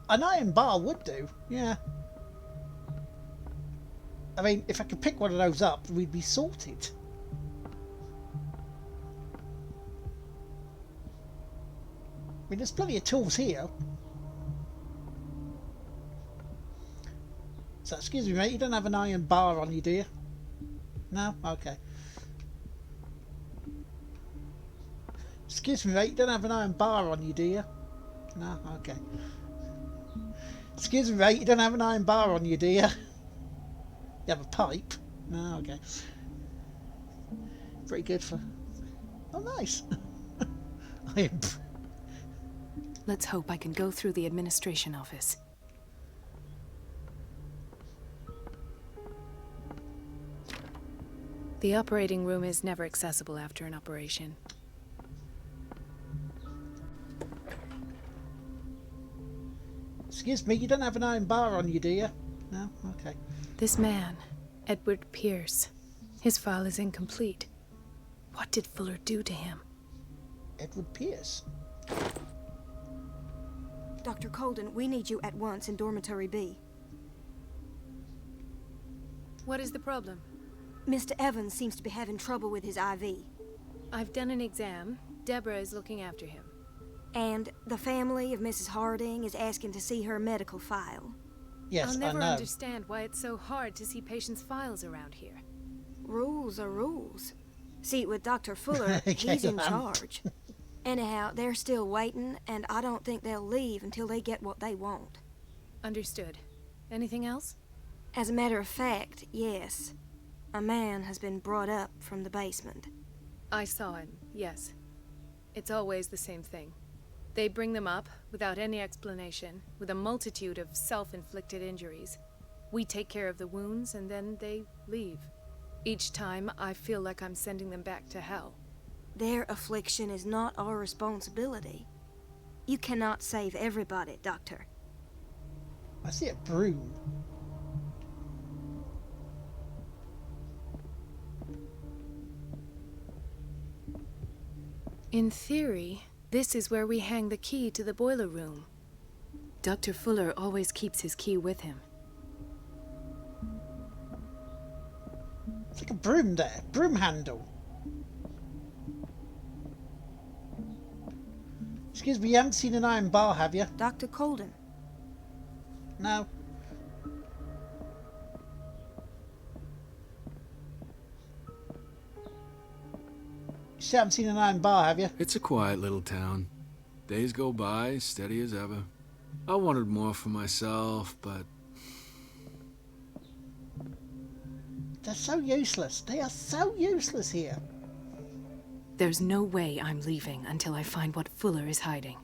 An iron bar would do, yeah. I mean, if I could pick one of those up, we'd be sorted. I mean, there's plenty of tools here. So, excuse me, mate, you don't have an iron bar on you, do you? No? Okay. Excuse me, mate, you don't have an iron bar on you, do you? No? Okay. Excuse me, mate, you don't have an iron bar on you, do you? You have a pipe? No, okay. Pretty good for... Oh, nice. Let's hope I can go through the administration office. The operating room is never accessible after an operation. Excuse me, you don't have an iron bar on you, do you? No? Okay. This man, Edward Pierce, his file is incomplete. What did Fuller do to him? Edward Pierce? Dr. Colden, we need you at once in Dormitory B. What is the problem? Mr. Evans seems to be having trouble with his IV. I've done an exam. Deborah is looking after him. And the family of Mrs. Harding is asking to see her medical file. Yes, I'll never I know. understand why it's so hard to see patients' files around here. Rules are rules. See, with Dr. Fuller, he's in charge. Anyhow, they're still waiting, and I don't think they'll leave until they get what they want. Understood. Anything else? As a matter of fact, yes. A man has been brought up from the basement. I saw him, yes. It's always the same thing. They bring them up, without any explanation, with a multitude of self-inflicted injuries. We take care of the wounds, and then they leave. Each time, I feel like I'm sending them back to hell. Their affliction is not our responsibility. You cannot save everybody, Doctor. I see a broom. In theory, this is where we hang the key to the boiler room. Dr. Fuller always keeps his key with him. It's like a broom there. Broom handle. Excuse me, you haven't seen an iron bar, have you? Dr. Colden. No. You still haven't seen an iron bar, have you? It's a quiet little town. Days go by, steady as ever. I wanted more for myself, but... They're so useless. They are so useless here. There's no way I'm leaving until I find what Fuller is hiding.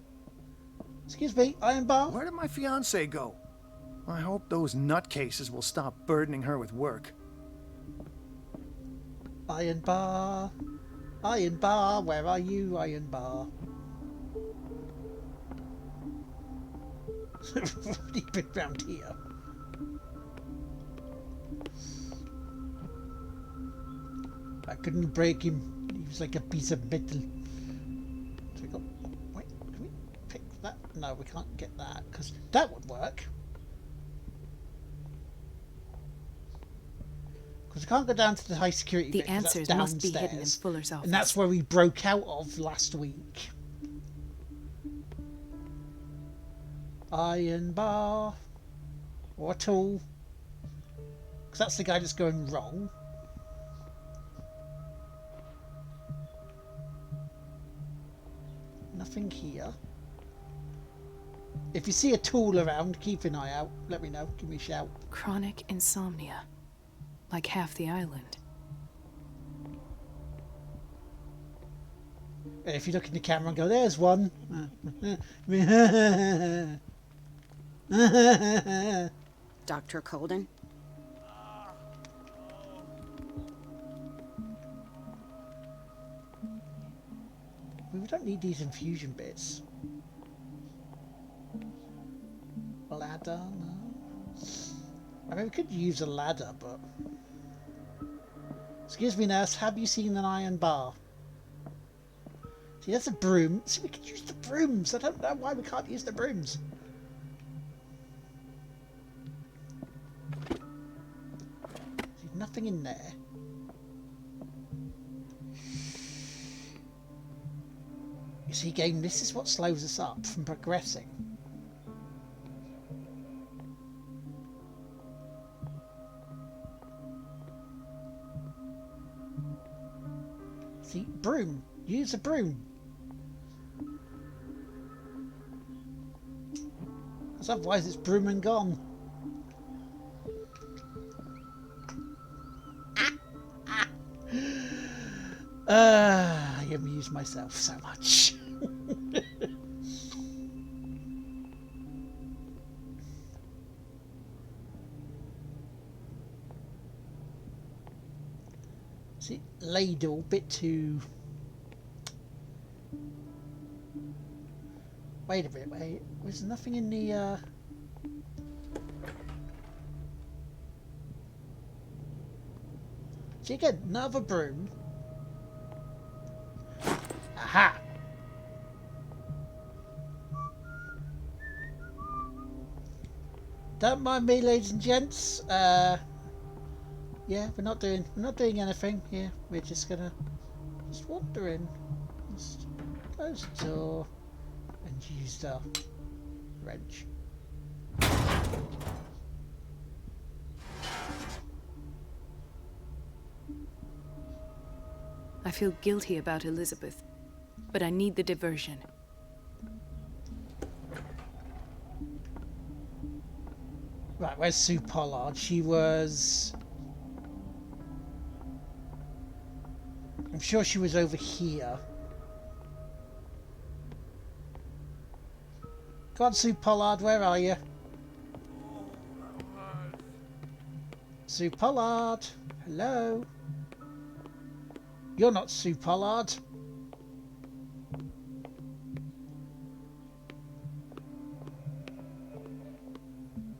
Excuse me, iron bar? Where did my fiancée go? I hope those nutcases will stop burdening her with work. Iron bar. Iron bar, where are you, iron bar? What have you been round here? I couldn't break him. He was like a piece of metal. So we got... Wait, can we pick that? No, we can't get that, because that would work. Because we can't go down to the high security The bit, 'cause answers that's must be hidden in downstairs. Fuller's office. And that's where we broke out of last week. Iron bar. Or a tool. Because that's the guy that's going wrong. Nothing here. If you see a tool around, keep an eye out. Let me know. Give me a shout. Chronic insomnia. Like half the island. And if you look in the camera and go, there's one. Dr. Colden? We don't need these infusion bits. Ladder, no. I mean, we could use a ladder, but... Excuse me, nurse, have you seen an iron bar? See, that's a broom. See, we could use the brooms. I don't know why we can't use the brooms. See, nothing in there. You see, game, this is what slows us up from progressing. See, broom. Use a broom. Because otherwise it's broom and gone. I amuse myself so much. See, ladle, bit too... Wait a minute, wait. There's nothing in the, See, again, another broom. Aha! Don't mind me, ladies and gents. Yeah, we're not doing anything here. We're just gonna wander in. Just close the door and use the wrench. I feel guilty about Elizabeth, but I need the diversion. Right, where's Sue Pollard? She was... I'm sure she was over here. Go on, Sue Pollard, where are you? Sue Pollard, hello? You're not Sue Pollard.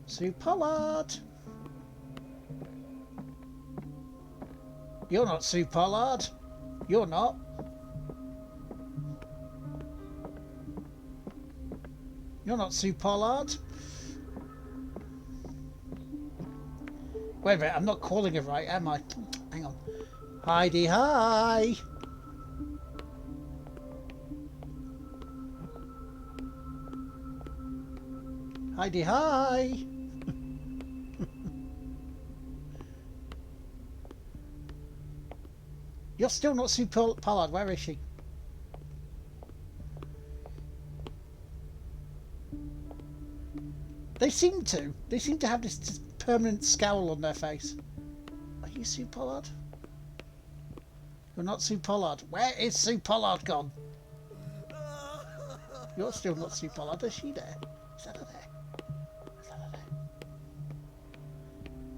Sue Pollard. You're not Sue Pollard. You're not. You're not Sue Pollard. Wait a minute, I'm not calling her right, am I? Hang on. Heidi, hi! Heidi, hi! You're still not Sue Pollard. Where is she? They seem to have this permanent scowl on their face. Are you Sue Pollard? You're not Sue Pollard. Where is Sue Pollard gone? You're still not Sue Pollard. Is she there? Is that her there? Is that her there?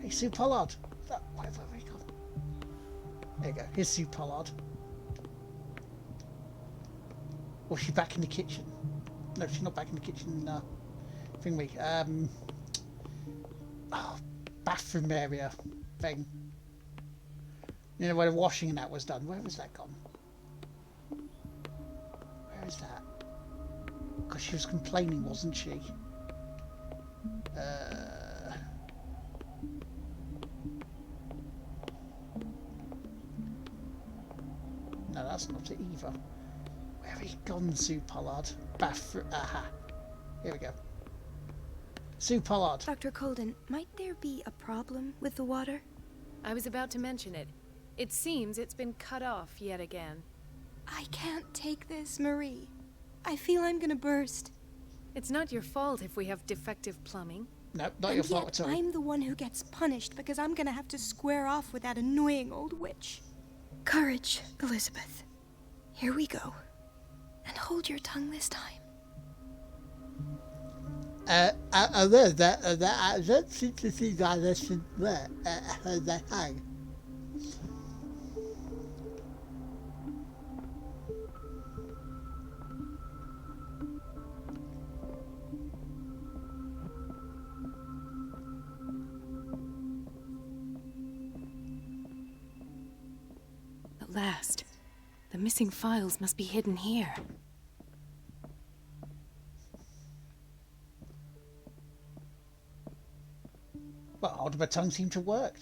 Hey, Sue Pollard. Where have we gone? There you go. Here's Sue Pollard. Or is she back in the kitchen? No, she's not back in the kitchen. Thingy. Oh, bathroom area thing. You know, where the washing and that was done. Where was that gone? Where is that? Because she was complaining, wasn't she? No, that's not it either. Where have you gone, Sue Pollard? Bathroom. Aha. Here we go. Sue Pollard. Dr. Colden, might there be a problem with the water? I was about to mention it. It seems it's been cut off yet again. I can't take this, Marie. I feel I'm gonna burst. It's not your fault if we have defective plumbing. No, not your fault at all. I'm the one who gets punished because I'm gonna have to square off with that annoying old witch. Courage, Elizabeth. Here we go. And hold your tongue this time. That seems to see that lesson there. That hang. At last. The missing files must be hidden here. Well, hold my tongue seemed to work.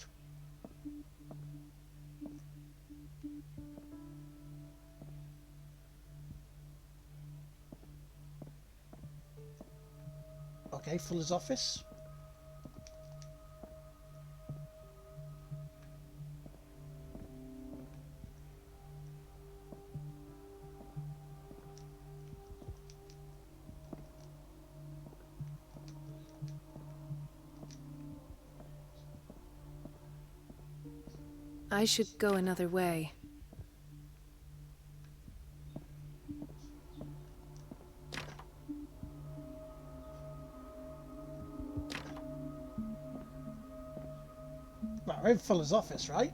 Okay, Fuller's office. I should go another way. Well, we're in Fuller's office, right?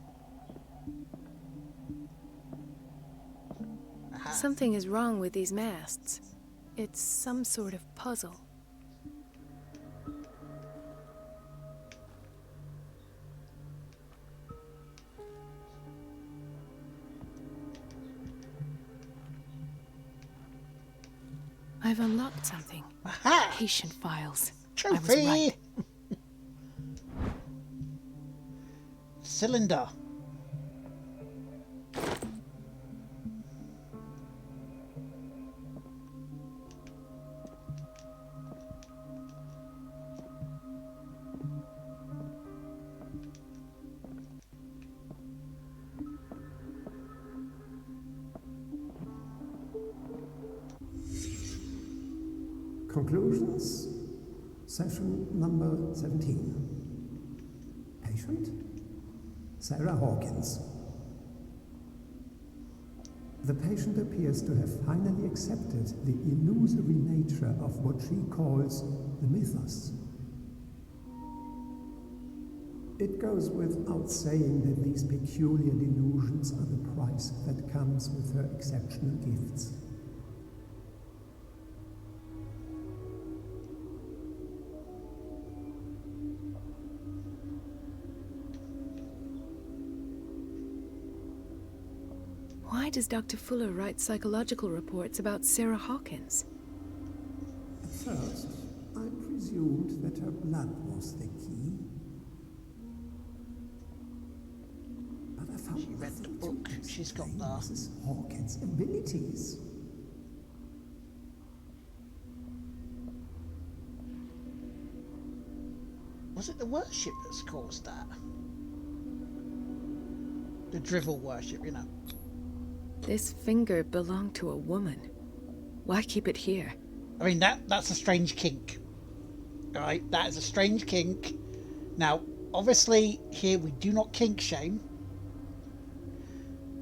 Aha. Something is wrong with these masts. It's some sort of puzzle. I've unlocked something. Aha! Patient files. Trophy! I was right. Cylinder. Conclusions, session number 17. Patient, Sarah Hawkins. The patient appears to have finally accepted the illusory nature of what she calls the mythos. It goes without saying that these peculiar delusions are the price that comes with her exceptional gifts. Why does Dr. Fuller write psychological reports about Sarah Hawkins? At first, presumed that her blood was the key. But I found she read the book. She's got Mrs. Hawkins' abilities. Was it the worship that's caused that? The drivel worship, you know. This finger belonged to a woman. Why keep it here? I mean, that's a strange kink. Right? That is a strange kink. Now, obviously, here we do not kink shame.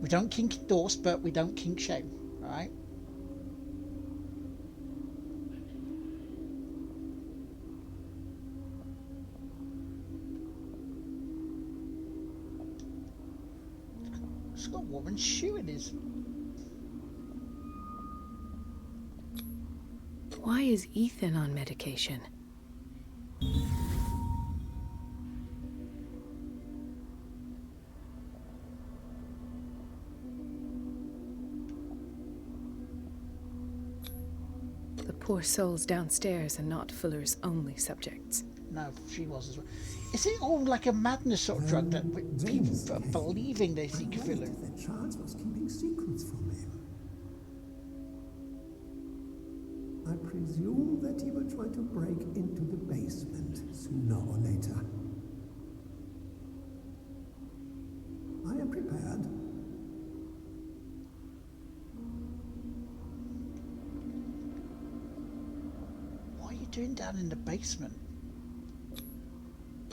We don't kink endorse, but we don't kink shame. Alright? It's got a woman's shoe in his. Why is Ethan on medication? The poor souls downstairs are not Fuller's only subjects. No, she was as well. Is it all like a madness sort of drug that people are believing they see Cthulhu? That Charles was keeping secrets from him. I presume that he will try to break into the basement sooner or later. I am prepared. What are you doing down in the basement?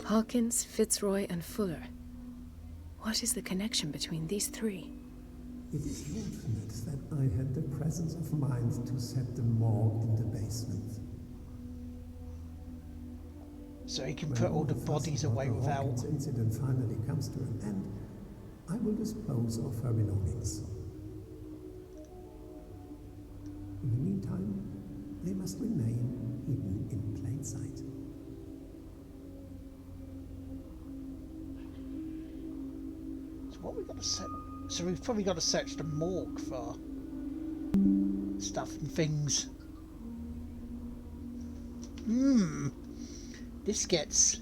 Hawkins, Fitzroy, and Fuller. What is the connection between these three? It is fortunate that I had the presence of mind to set the morgue in the basement. So he can put all the bodies away without. When the incident finally comes to an end, I will dispose of her belongings. In the meantime, they must remain hidden in plain sight. So what we got to set? So we've probably got to search the morgue for stuff and things. This gets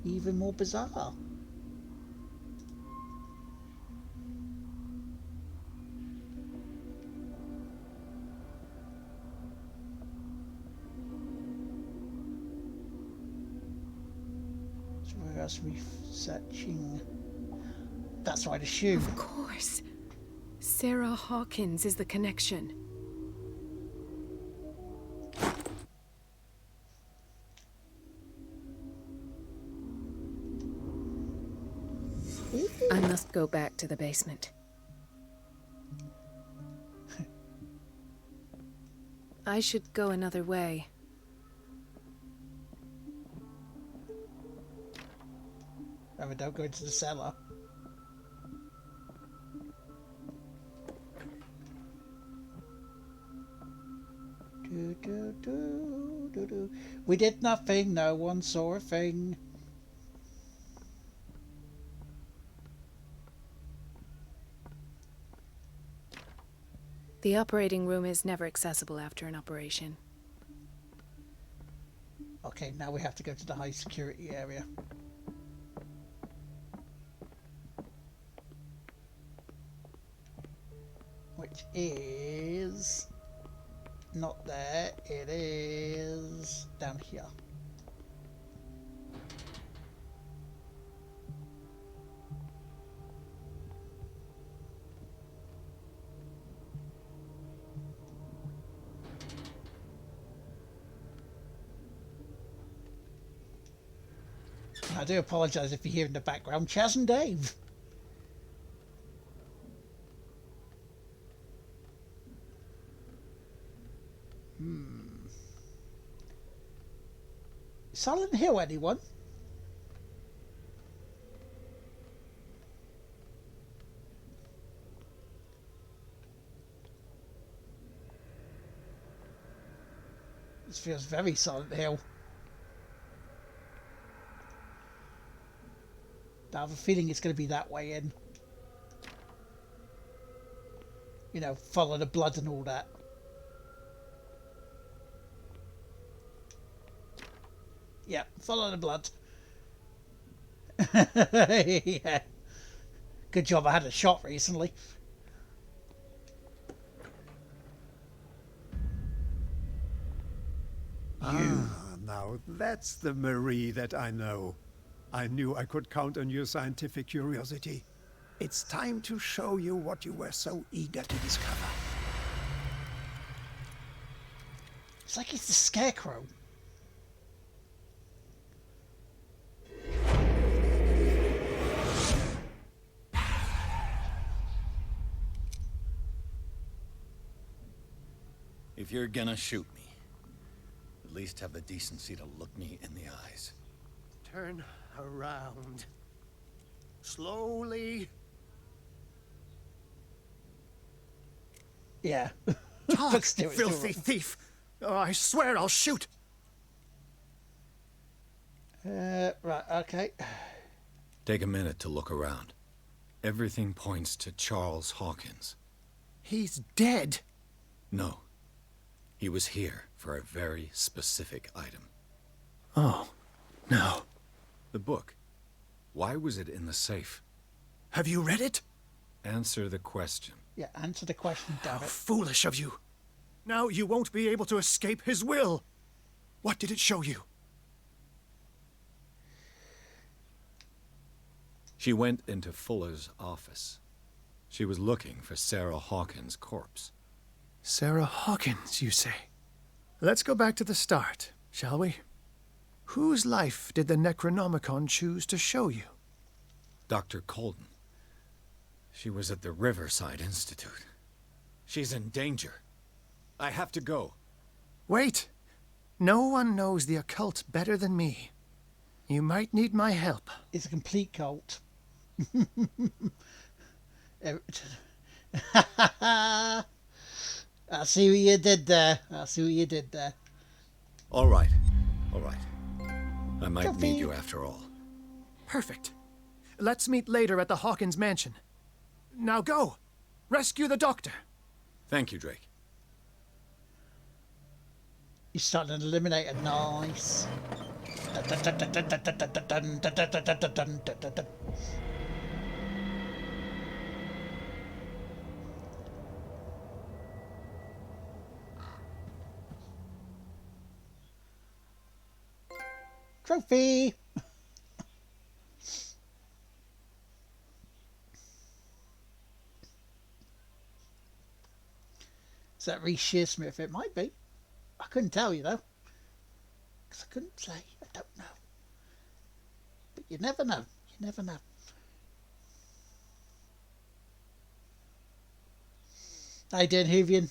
even more bizarre. So where else are we searching? That's right, a shoe. Of course. Sarah Hawkins is the connection. I must go back to the basement. I should go another way. Remember, don't go into the cellar. We did nothing, no one saw a thing. The operating room is never accessible after an operation. Okay, now we have to go to the high security area. Which is not there, it is down here. I do apologise if you hear in the background Chaz and Dave. Silent Hill, anyone? This feels very Silent Hill. I have a feeling it's going to be that way in. You know, follow the blood and all that. Yeah, follow the blood. Yeah. Good job I had a shot recently. Now that's the Marie that I know. I knew I could count on your scientific curiosity. It's time to show you what you were so eager to discover. It's like it's the Scarecrow. If you're gonna shoot me, at least have the decency to look me in the eyes. Turn around. Slowly. Yeah. Talk, filthy thief! Oh, I swear I'll shoot! Right, okay. Take a minute to look around. Everything points to Charles Hawkins. He's dead! No. He was here for a very specific item. Oh, no. The book. Why was it in the safe? Have you read it? Answer the question. Yeah, answer the question, damn How it. foolish of you. Now you won't be able to escape his will. What did it show you? She went into Fuller's office. She was looking for Sarah Hawkins' corpse. Sarah Hawkins, you say? Let's go back to the start, shall we? Whose life did the Necronomicon choose to show you? Dr. Colden. She was at the Riverside Institute. She's in danger. I have to go. Wait. No one knows the occult better than me. You might need my help. It's a complete cult. I see what you did there. I see what you did there. All right. All right. I might need you after all. Perfect. Let's meet later at the Hawkins mansion. Now go. Rescue the doctor. Thank you, Drake. You're starting to eliminate a nice. Trophy. Is that Reece Shearsmith? It might be. I couldn't tell you though. Because I couldn't say. I don't know. But you never know. You never know. How you doing, Hoovian?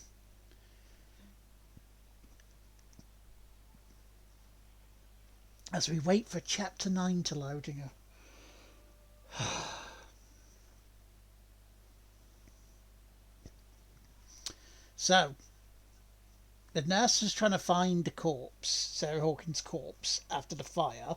As we wait for Chapter 9 to load again. So, the nurse is trying to find the corpse, Sarah Hawkins' corpse, after the fire.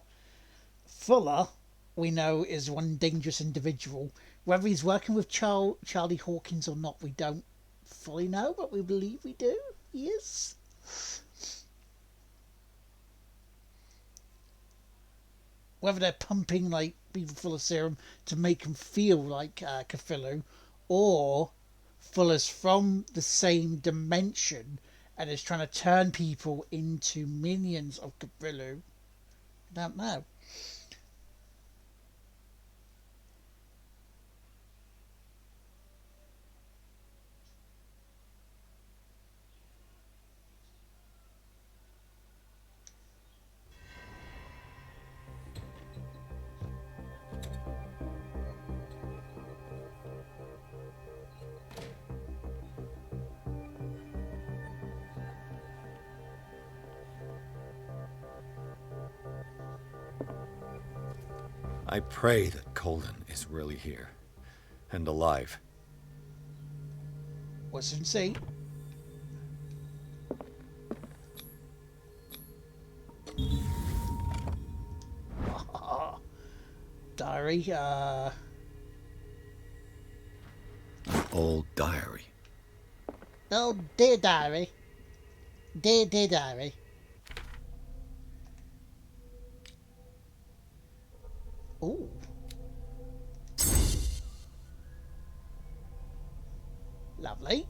Fuller, we know, is one dangerous individual. Whether he's working with Charlie Hawkins or not, we don't fully know, but we believe we do. He is. Whether they're pumping like people full of serum to make them feel like Cthulhu, or Fuller's from the same dimension and is trying to turn people into minions of Cthulhu. I don't know. I pray that Colden is really here and alive. We'll soon see. Diary, Old diary. Oh, dear diary. Dear diary. Lovely.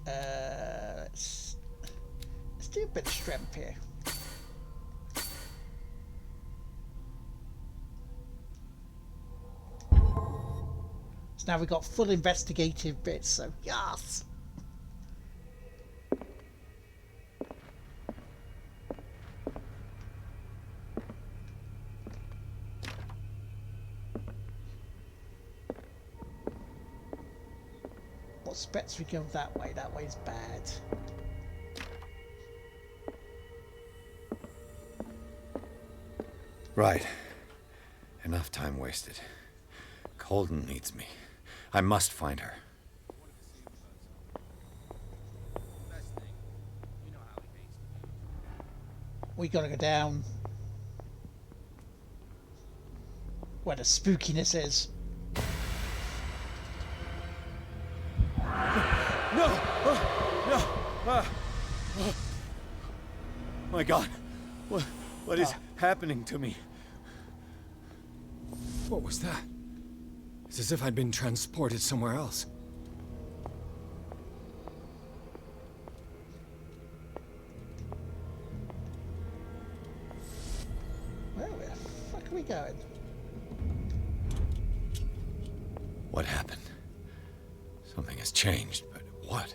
Let's do a bit of strength here. So now we've got full investigative bits, so yes! What's bets we go that way? That way's bad. Right. Enough time wasted. Colden needs me. I must find her. We gotta go down where the spookiness is. No! No! My God! What is happening to me? What was that? It's as if I'd been transported somewhere else. Where the fuck are we going? What happened? Something has changed, but what?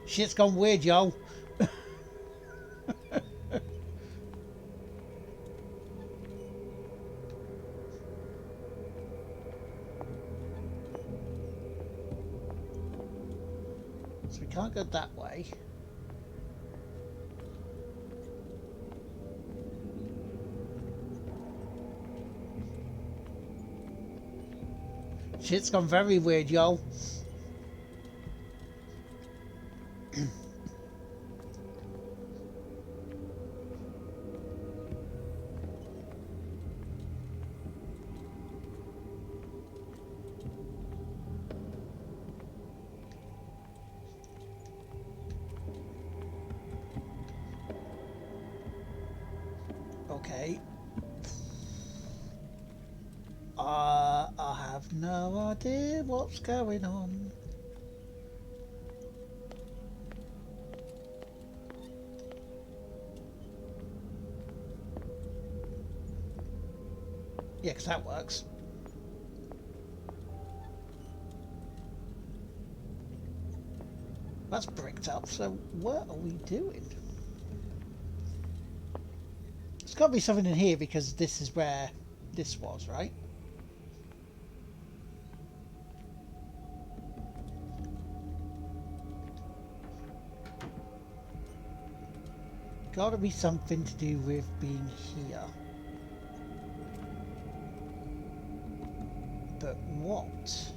Shit's gone weird, yo. So we can't go that way. Shit's gone very weird, yo. Okay. I have no idea what's going on. Yeah, because that works. That's bricked up, so what are we doing? There's got to be something in here because this is where this was, right? Got to be something to do with being here. But what?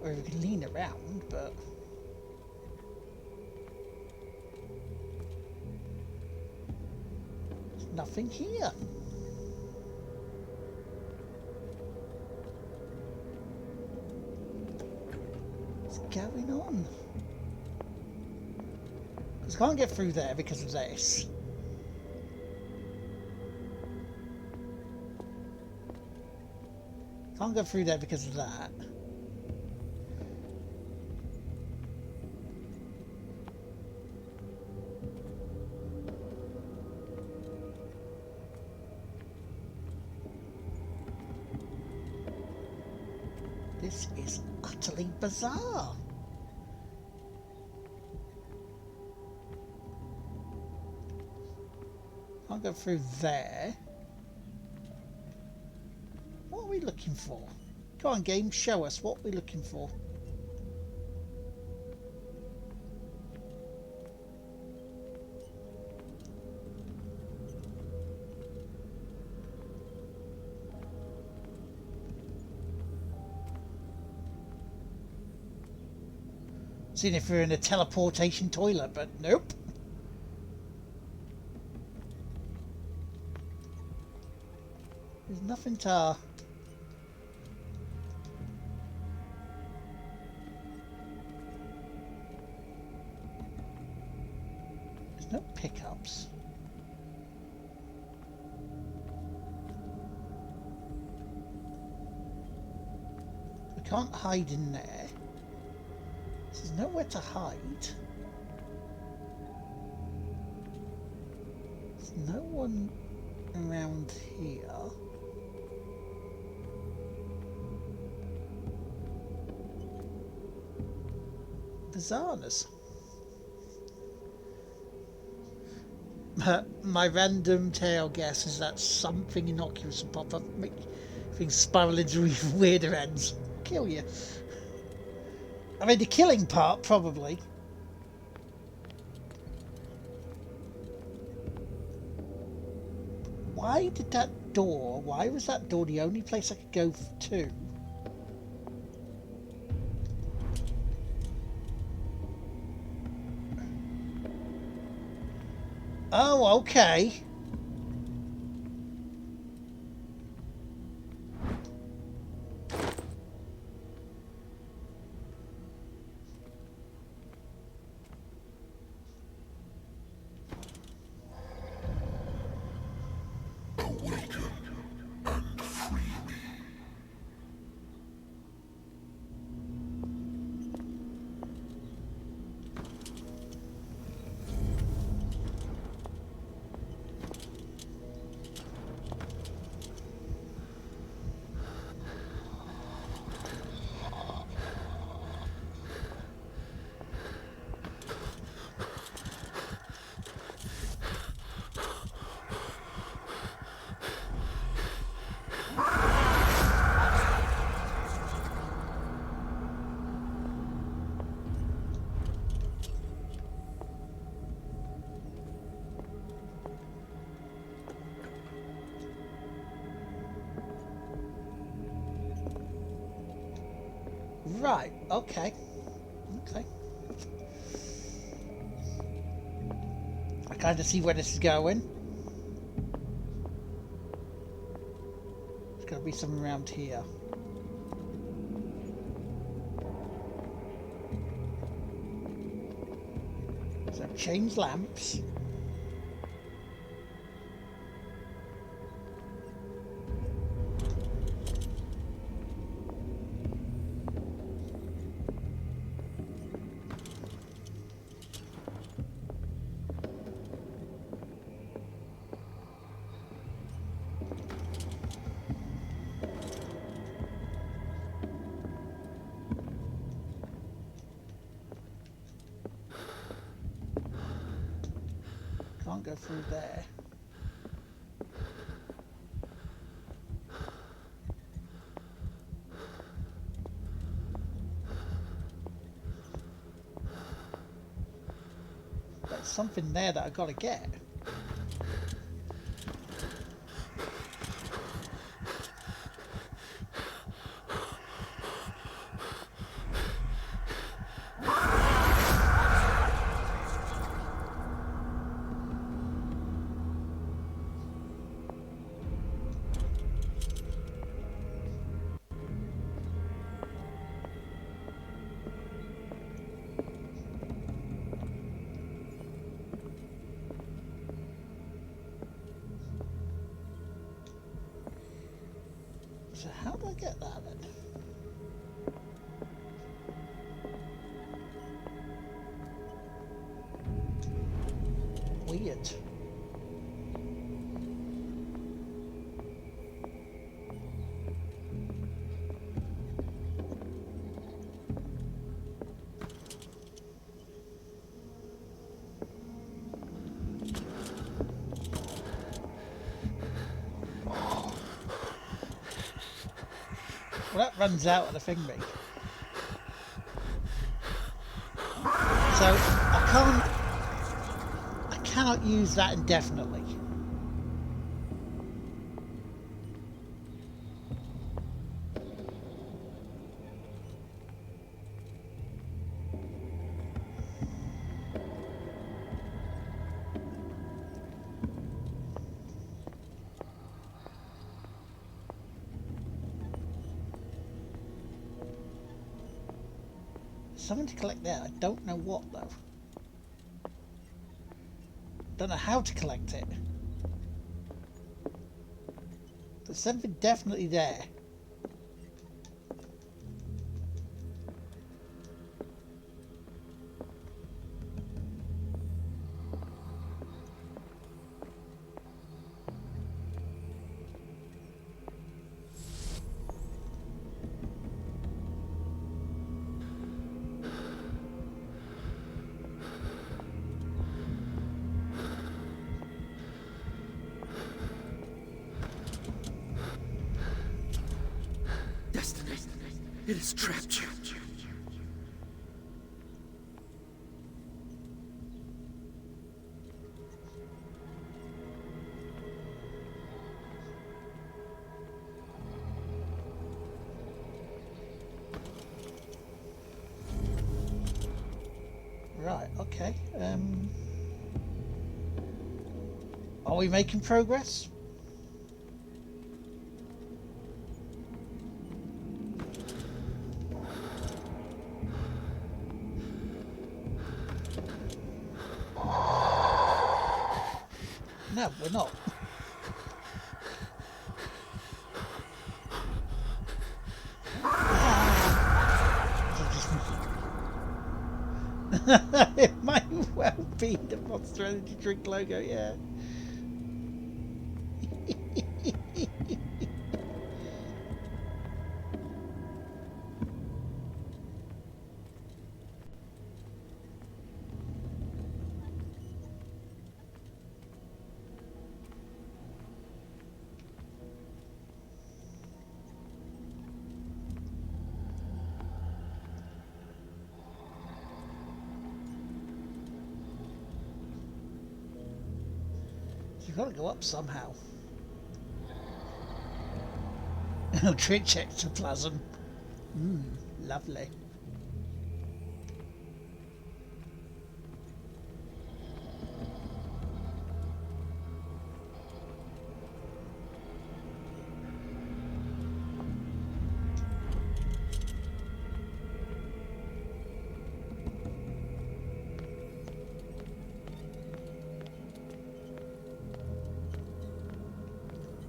Or we can lean around, but... there's nothing here. What's going on? Because I can't get through there because of this. Can't go through there because of that. This is utterly bizarre. I'll go through there. What are we looking for? Go on, game, show us what we're looking for. Seeing if we're in a teleportation toilet, but nope. There's nothing to... There's no pickups. We can't hide in there. There's nowhere to hide. There's no one around here. Bizarreness. My random tail guess is that something innocuous will pop up, make things spiral into even weirder ends. Kill you. I mean, the killing part, probably. Why did that door, why was that door the only place I could go to? Oh, okay. Right, okay. Okay. I kind of see where this is going. There's got to be something around here. So, change lamps. Can't go through there. There's something there that I gotta get. So how do I get that then? Weird. Well, that runs out of the thingy. So I cannot use that indefinitely. something to collect there. I don't know what though. Don't know how to collect it. There's something definitely there. Destiny. It has trapped you. Right, okay. Are we making progress? No, we're not. It might well be the Monster Energy drink logo, yeah. You've got to go up somehow. Trick ectoplasm. Lovely.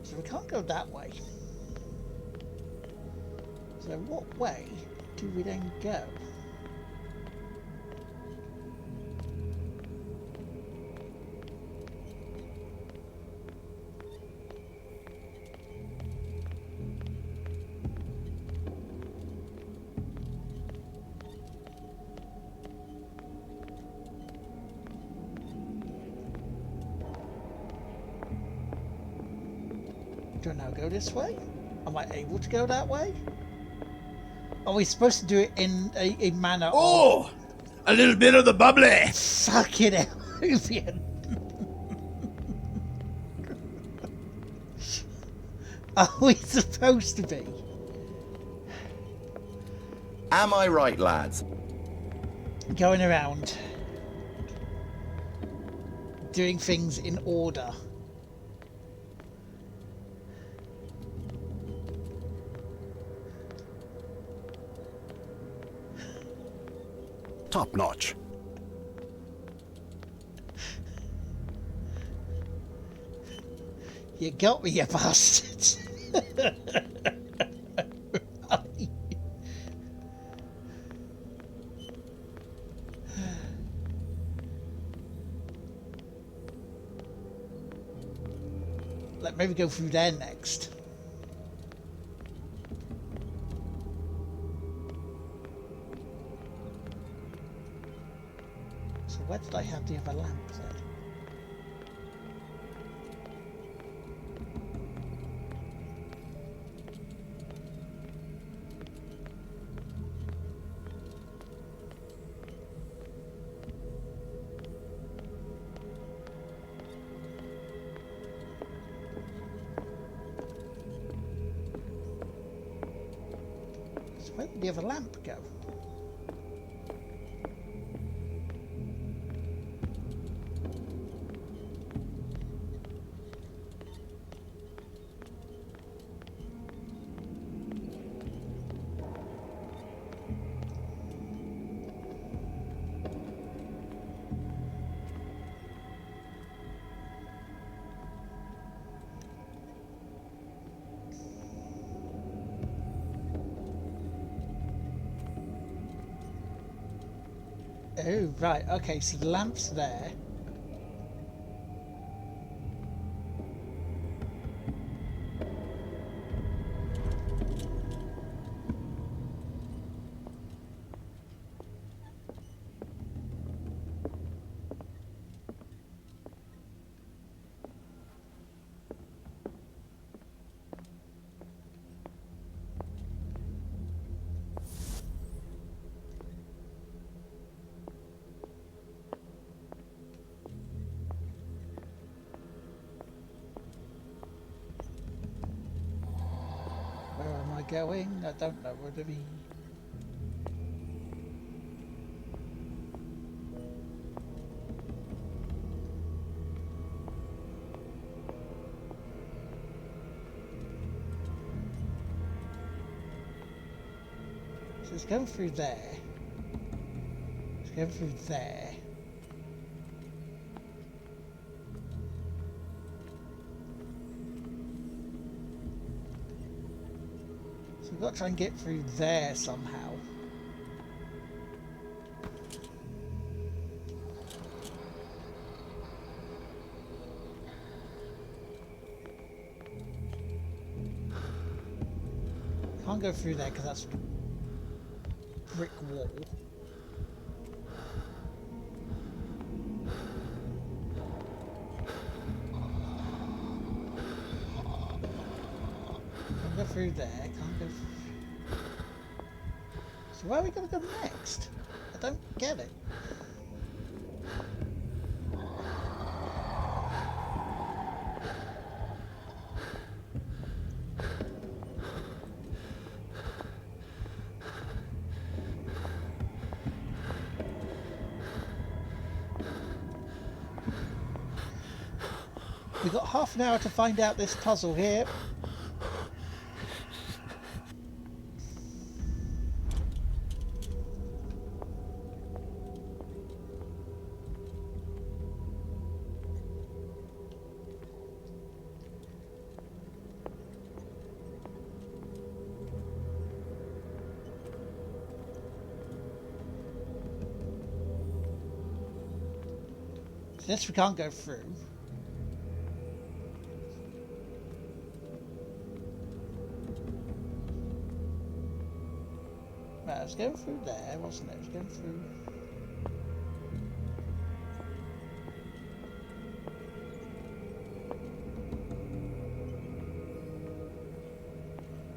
So we can't go that way. So what way do we then go? Do I now go this way? Am I able to go that way? Are we supposed to do it in a manner Oh! of... A little bit of the bubbly! Fucking hell, Vivian. Are we supposed to be? Am I right, lads? Going around. Doing things in order. Top notch. You got me, you bastards. Let maybe go through there next. So where did I have the other lamp then? So where did the other lamp go? Oh, right. Okay, so the lamp's there. Where am I going? I don't know where to be. So it's going through there. It's going through there. So we've got to try and get through there somehow. Can't go through there because that's brick wall. Can't go through there. Can't go. So where are we going to go next? I don't get it. We've got half an hour to find out this puzzle here. This we can't go through. Right, I was going through there, wasn't it? I was going through.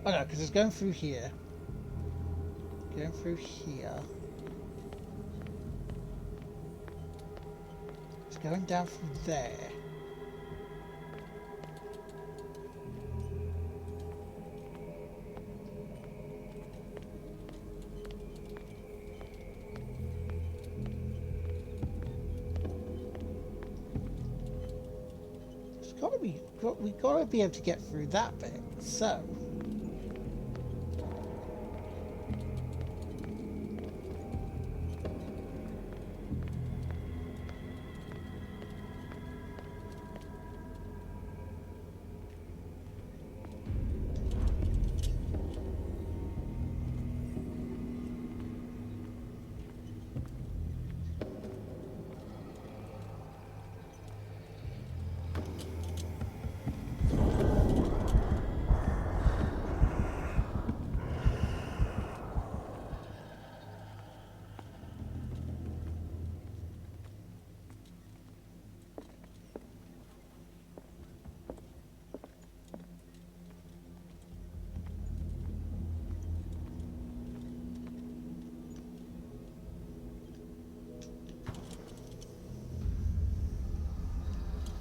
Oh no, because it's going through here. Going through here. It's going down through there. We've got to be able to get through that bit. So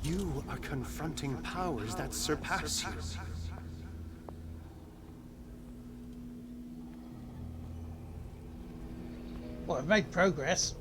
You are confronting powers that surpass you. well, I've made progress.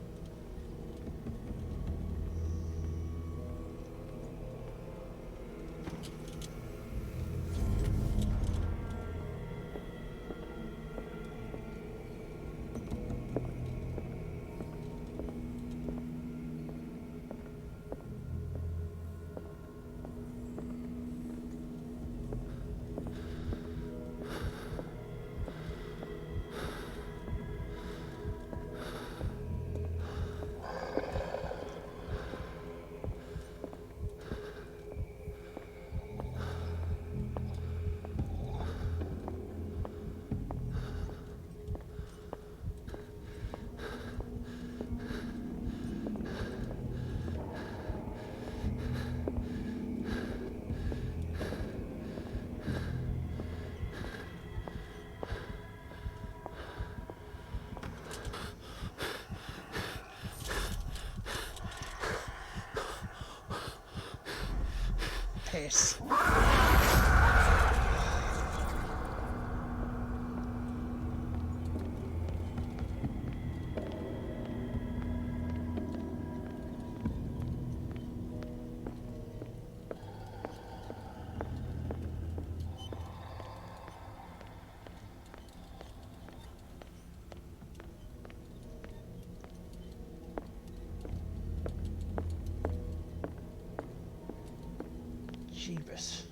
piss. Jeebus.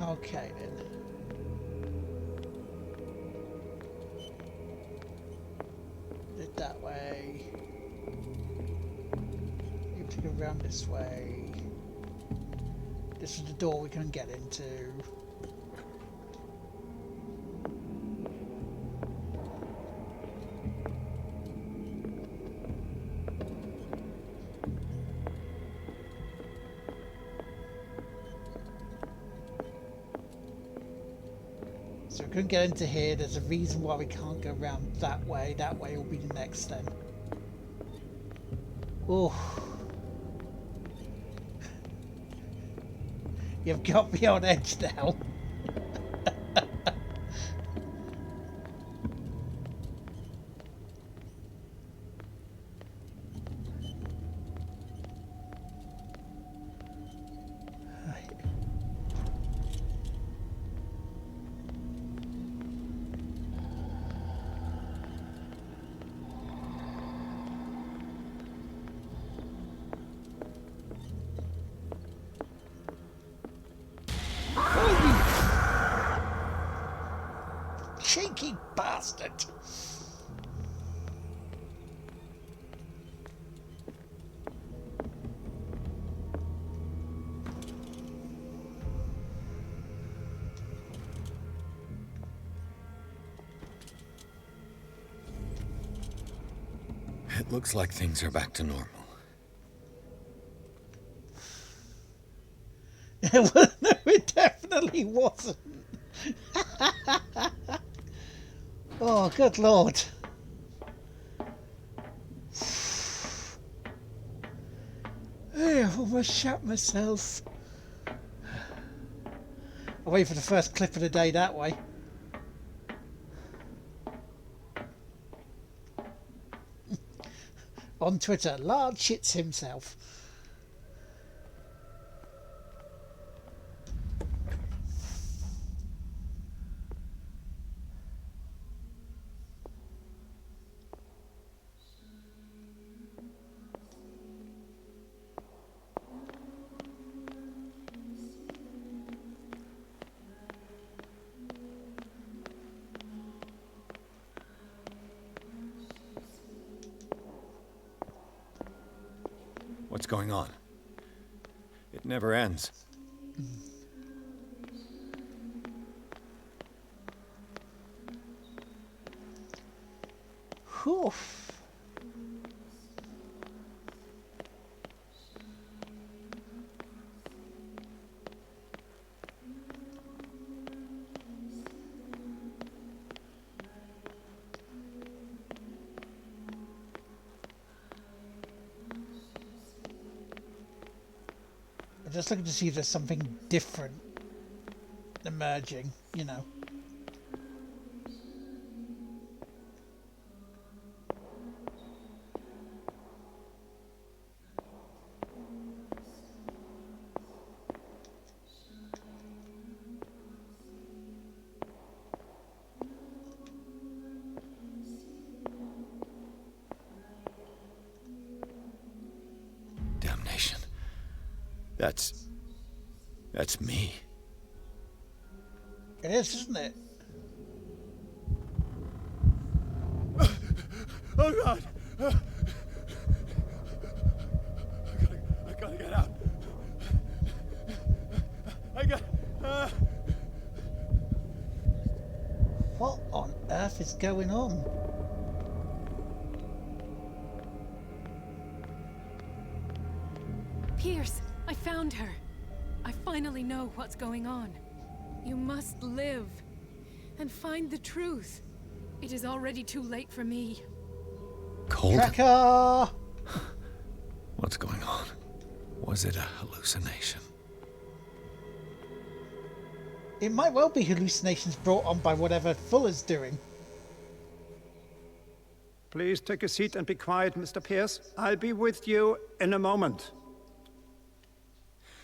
Okay then. Did that way. You have to go around this way. This is the door we can get into. So we couldn't get into here. There's a reason why we can't go around that way. That way will be the next then. Oh. You've got me on edge now. Cheeky bastard! It looks like things are back to normal. Well, no, it definitely wasn't. Oh, good lord. I almost shot myself. I'll wait for the first clip of the day that way. On Twitter, Lard shits himself. What's going on? It never ends. Whew. Just looking to see if there's something different emerging, you know. Damnation. That's me. It is, isn't it? Oh God! I gotta get out. What on earth is going on? Pierce, I found her. I finally know what's going on. You must live and find the truth. It is already too late for me. Cold? Tracker! What's going on? Was it a hallucination? It might well be hallucinations brought on by whatever Fuller's doing. Please take a seat and be quiet, Mr. Pierce. I'll be with you in a moment.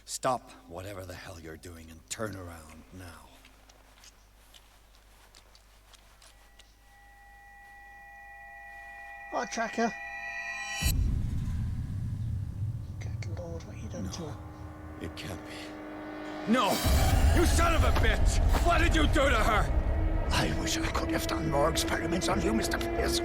Stop whatever the hell you're doing and turn around now. Oh, Tracker. Good Lord, what are you done to her? It can't be. No! You son of a bitch! What did you do to her? I wish I could have done more experiments on you, Mr. Pierce.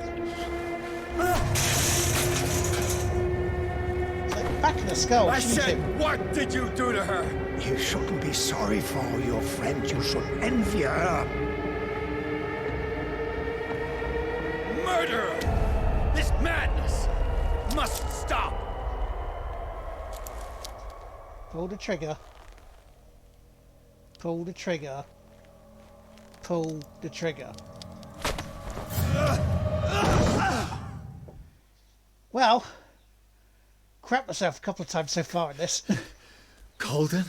It's like back in the skull. I Shoot said, him. what did you do to her? You shouldn't be sorry for your friend. You should envy her. Murderer! This madness must stop! Pull the trigger. Pull the trigger. Pull the trigger. Well, crap myself a couple of times so far in this. Colden?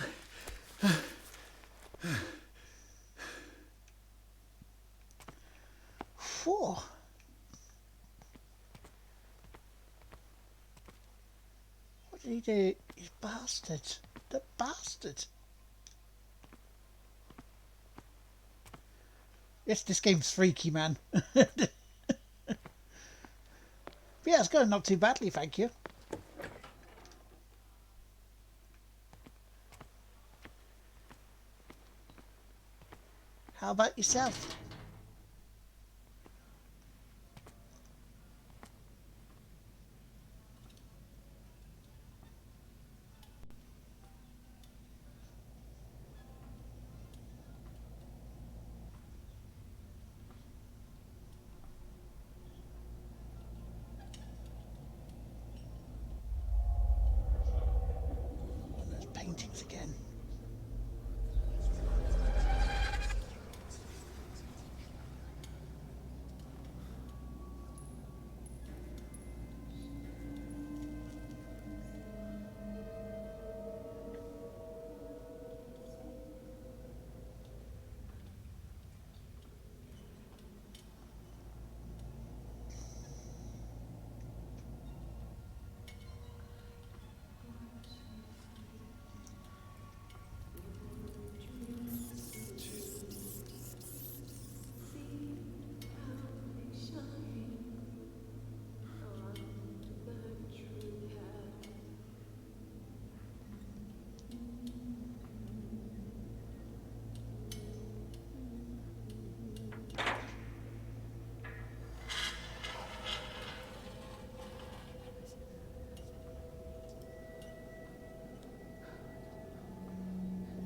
Four. What did he do? You bastard. The bastard. Yes, this game's freaky, man. But yeah, it's going not too badly, thank you. How about yourself? Those paintings again.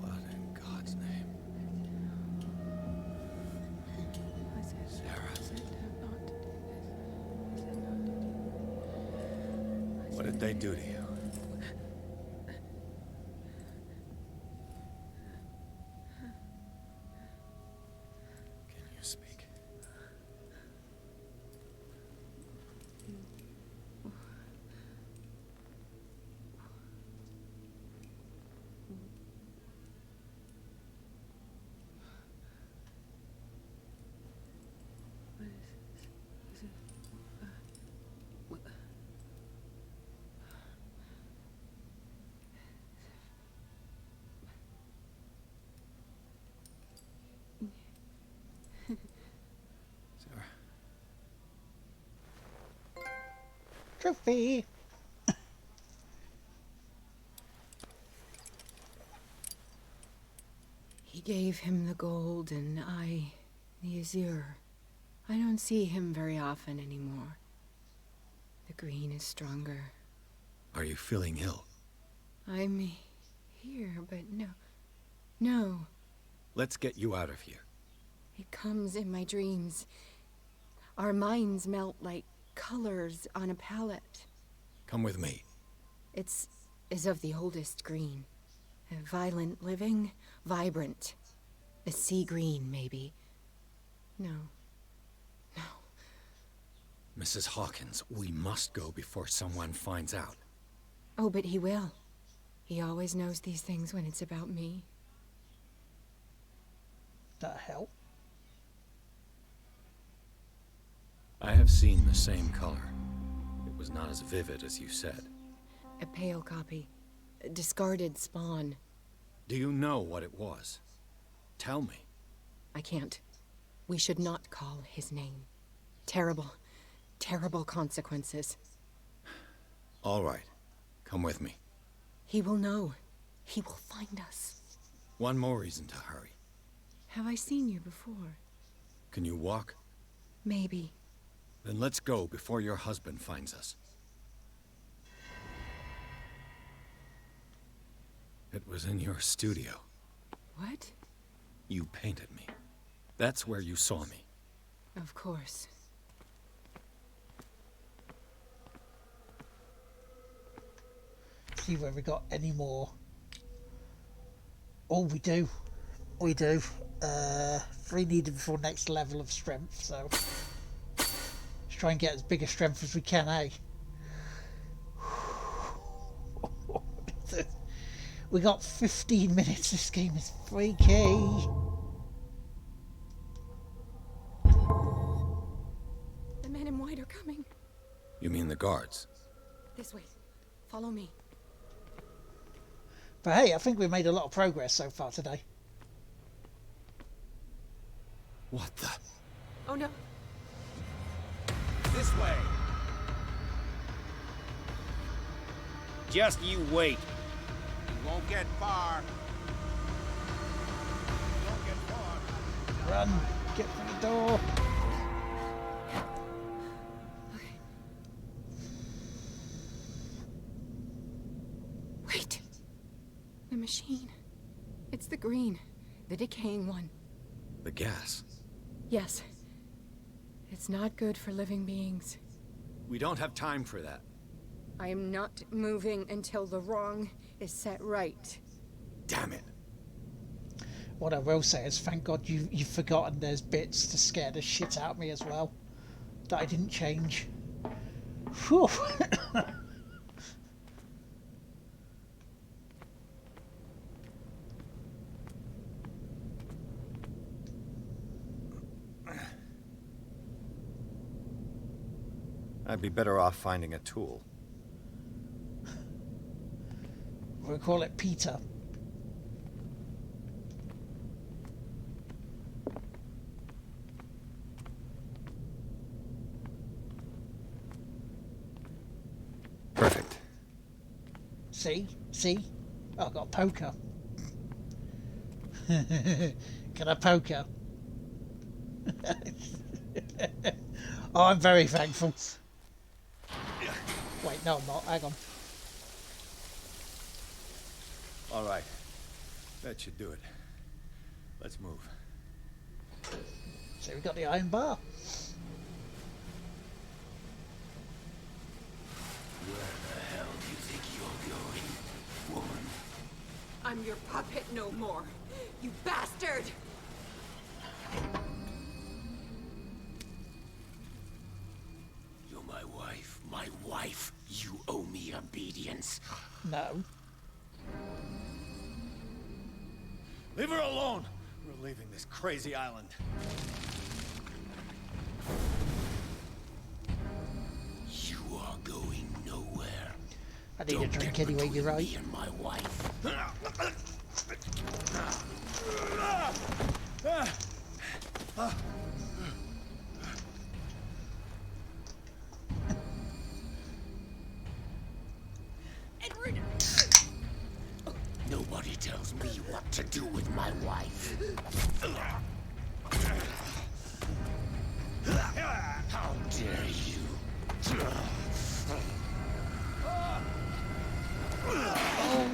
What in God's name? What did they do to you? Can you speak? Sarah. Trophy! He gave him the gold and I the azure. I don't see him very often anymore. The green is stronger. Are you feeling ill? I'm here, but no. Let's get you out of here. It comes in my dreams. Our minds melt like colors on a palette. Come with me. It's of the oldest green. A violent living, vibrant. A sea green, maybe. No. Mrs. Hawkins, we must go before someone finds out. Oh, but he will. He always knows these things when it's about me. That help? I have seen the same color. It was not as vivid as you said. A pale copy. A discarded spawn. Do you know what it was? Tell me. I can't. We should not call his name. Terrible consequences. All right. Come with me. He will know. He will find us. One more reason to hurry. Have I seen you before? Can you walk? Maybe. Then let's go before your husband finds us. It was in your studio. What? You painted me. That's where you saw me. Of course. See whether we got any more. Oh, we do. We do. 3 needed before next level of strength, so let's try and get as big a strength as we can, eh? We got 15 minutes. This game is freaky. The men in white are coming. You mean the guards? This way. Follow me. But hey, I think we've made a lot of progress so far today. What the? Oh no. This way. Just you wait. You won't get far. You won't get far. Run. Get through the door. Wait. The machine. It's the green. The decaying one. The gas. Yes. It's not good for living beings. We don't have time for that. I am not moving until the wrong is set right. Damn it. What I will say is, thank God you've forgotten there's bits to scare the shit out of me as well. That I didn't change. Whew. I'd be better off finding a tool. We'll call it Peter. Perfect. See? Oh, I got a poker. Can I poker? Oh, I'm very thankful. Wait, no, I'm not. Hang on. All right. That should do it. Let's move. So we got the iron bar. Where the hell do you think you're going, woman? I'm your puppet no more, you bastard! You're my wife. My wife. You owe me obedience. No. Leave her alone. We're leaving this crazy island. You are going nowhere. I need a drink anyway, you're right. Me and my wife. Nobody tells me what to do with my wife.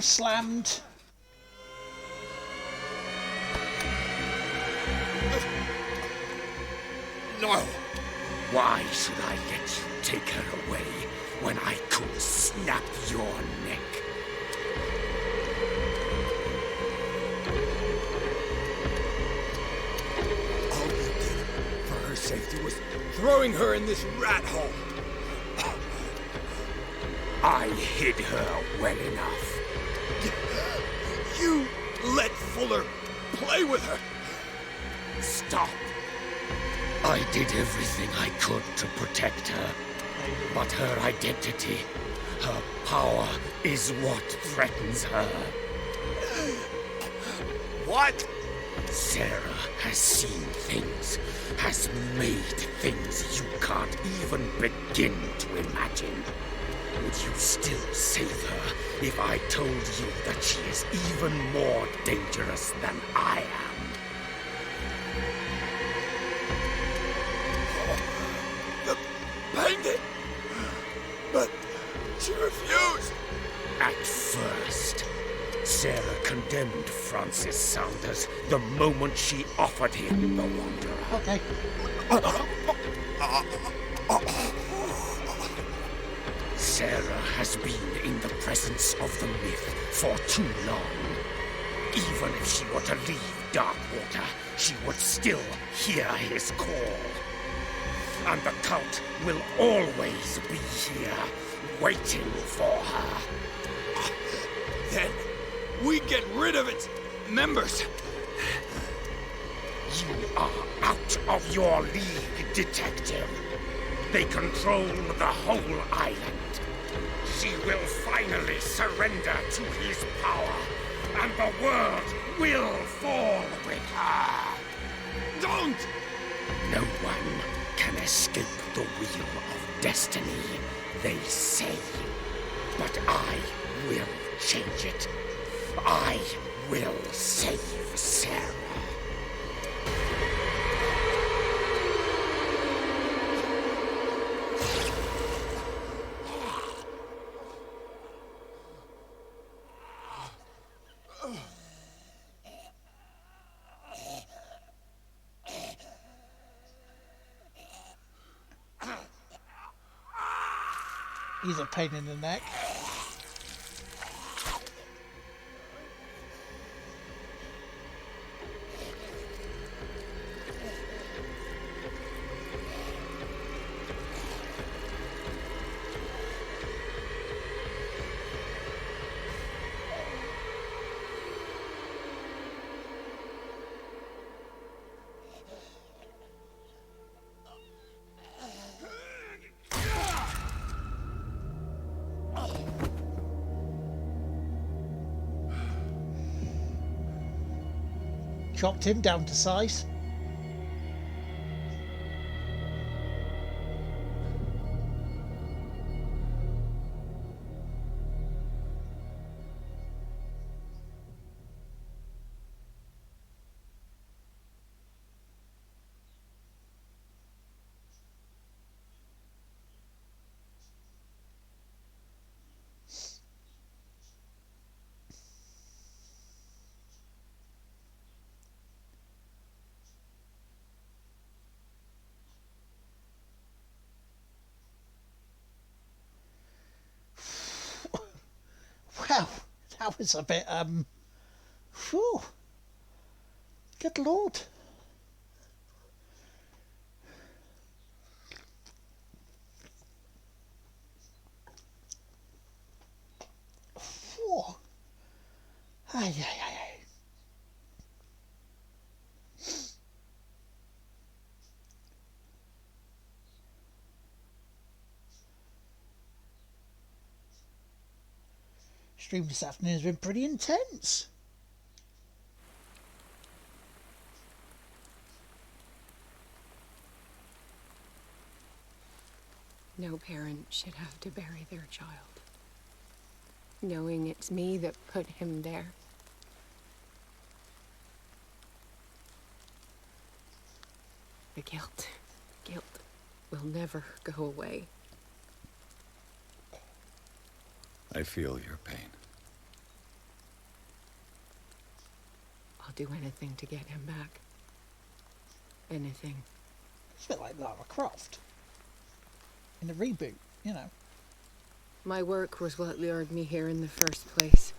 slammed. No! Why should I let you take her away when I could snap your neck? All you did for her safety was throwing her in this rat hole. I hid her well enough. You let Fuller play with her. Stop. I did everything I could to protect her. But her identity, her power, is what threatens her. What? Sarah has seen things, has made things you can't even begin to imagine. Would you still save her if I told you that she is even more dangerous than I am? The painting! But she refused! At first, Sarah condemned Francis Saunders the moment she offered him the Wanderer. Okay. Sarah has been in the presence of the myth for too long. Even if she were to leave Darkwater, she would still hear his call. And the cult will always be here, waiting for her. Then we get rid of its members. You are out of your league, detective. They control the whole island. She will finally surrender to his power, and the world will fall with her. Don't! No one can escape the wheel of destiny, they say. But I will change it. I will save Sarah. He's a pain in the neck. Chopped him down to size. Wow, that was a bit, whew. Good Lord. Whew. Ay, ay, ay, ay. Stream this afternoon has been pretty intense. No parent should have to bury their child, knowing it's me that put him there. The guilt will never go away. I feel your pain. do anything to get him back. Anything. It's a bit like Lara Croft. In the reboot, you know. My work was what lured me here in the first place.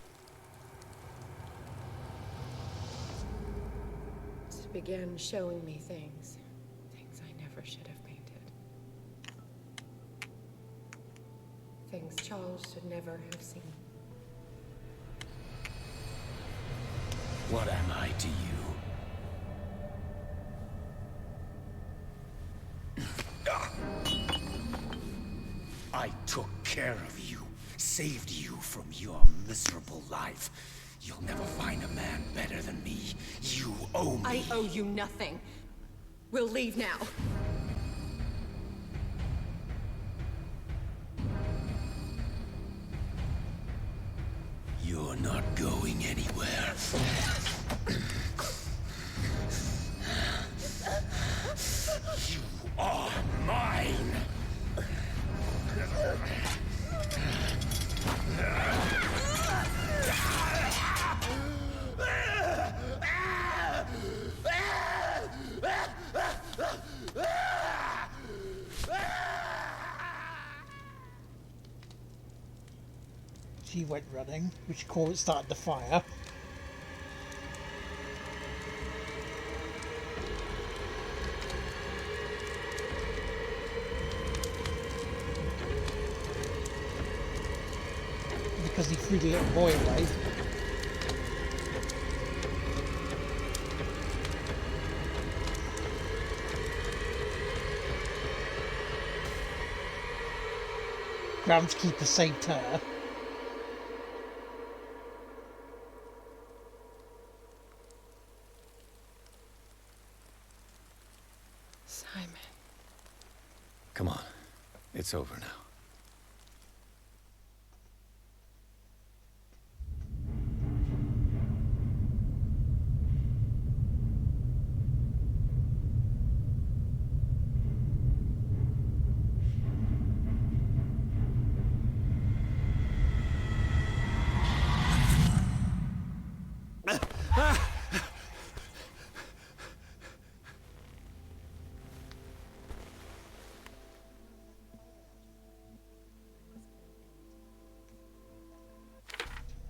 It began showing me things I never should have painted. Things Charles should never have seen. What am I to you? I took care of you, saved you from your miserable life. You'll never find a man better than me. You owe me. I owe you nothing. We'll leave now. You're not going anywhere. You are mine. She went running, which started the fire. Because he threw the little boy away. Groundskeeper saved her. Simon. Come on. It's over now.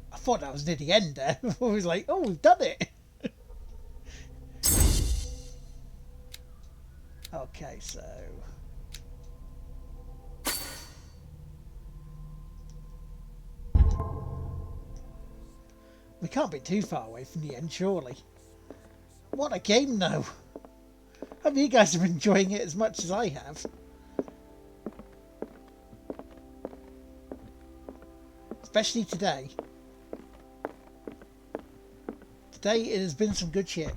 I thought that was near the end there. I was like, oh, we've done it. Okay, so... we can't be too far away from the end, surely. What a game, though. Hope you guys are enjoying it as much as I have. Especially today. Today it has been some good shit.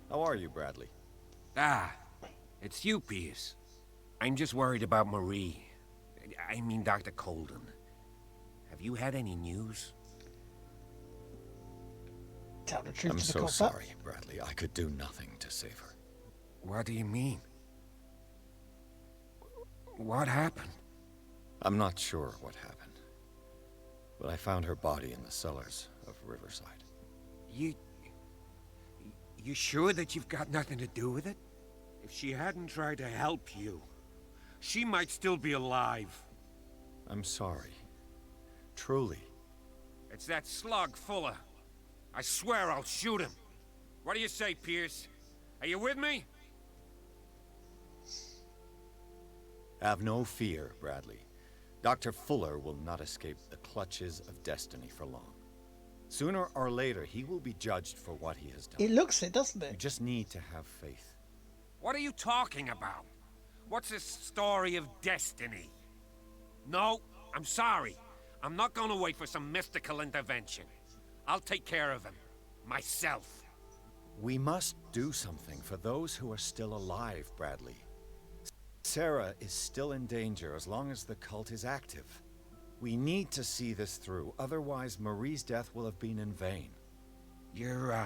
How are you, Bradley? Ah, it's you, Pierce. I'm just worried about Marie. I mean, Dr. Colden. Have you had any news? Tell the truth I'm to the so copper. sorry, Bradley. I could do nothing to save her. What do you mean? What happened? I'm not sure what happened. But I found her body in the cellars of Riverside. You sure that you've got nothing to do with it? If she hadn't tried to help you, she might still be alive. I'm sorry. Truly. It's that slug, Fuller. I swear I'll shoot him. What do you say, Pierce? Are you with me? Have no fear, Bradley. Dr. Fuller will not escape the clutches of destiny for long. Sooner or later, he will be judged for what he has done. It looks it, doesn't You it? just need to have faith. What are you talking about? What's this story of destiny? No, I'm sorry. I'm not going to wait for some mystical intervention. I'll take care of him. Myself. We must do something for those who are still alive, Bradley. Sarah is still in danger as long as the cult is active. We need to see this through, otherwise Marie's death will have been in vain. You're,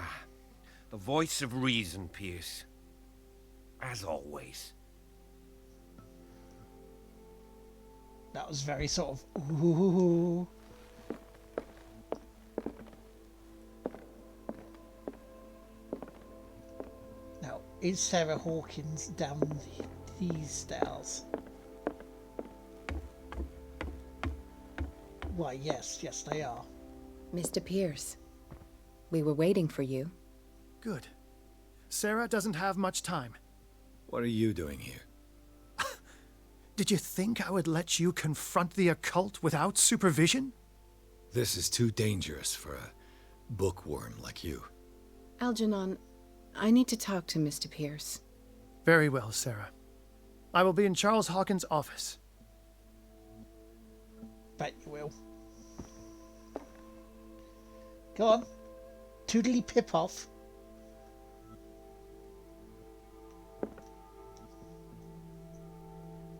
the voice of reason, Pierce. As always. That was very sort of, ooh. Is Sarah Hawkins down these stairs? Why, yes, they are. Mr. Pierce, we were waiting for you. Good. Sarah doesn't have much time. What are you doing here? Did you think I would let you confront the occult without supervision? This is too dangerous for a bookworm like you. Algernon, I need to talk to Mr. Pierce. Very well, Sarah. I will be in Charles Hawkins' office. Bet you will. Go on. Toodly pip off.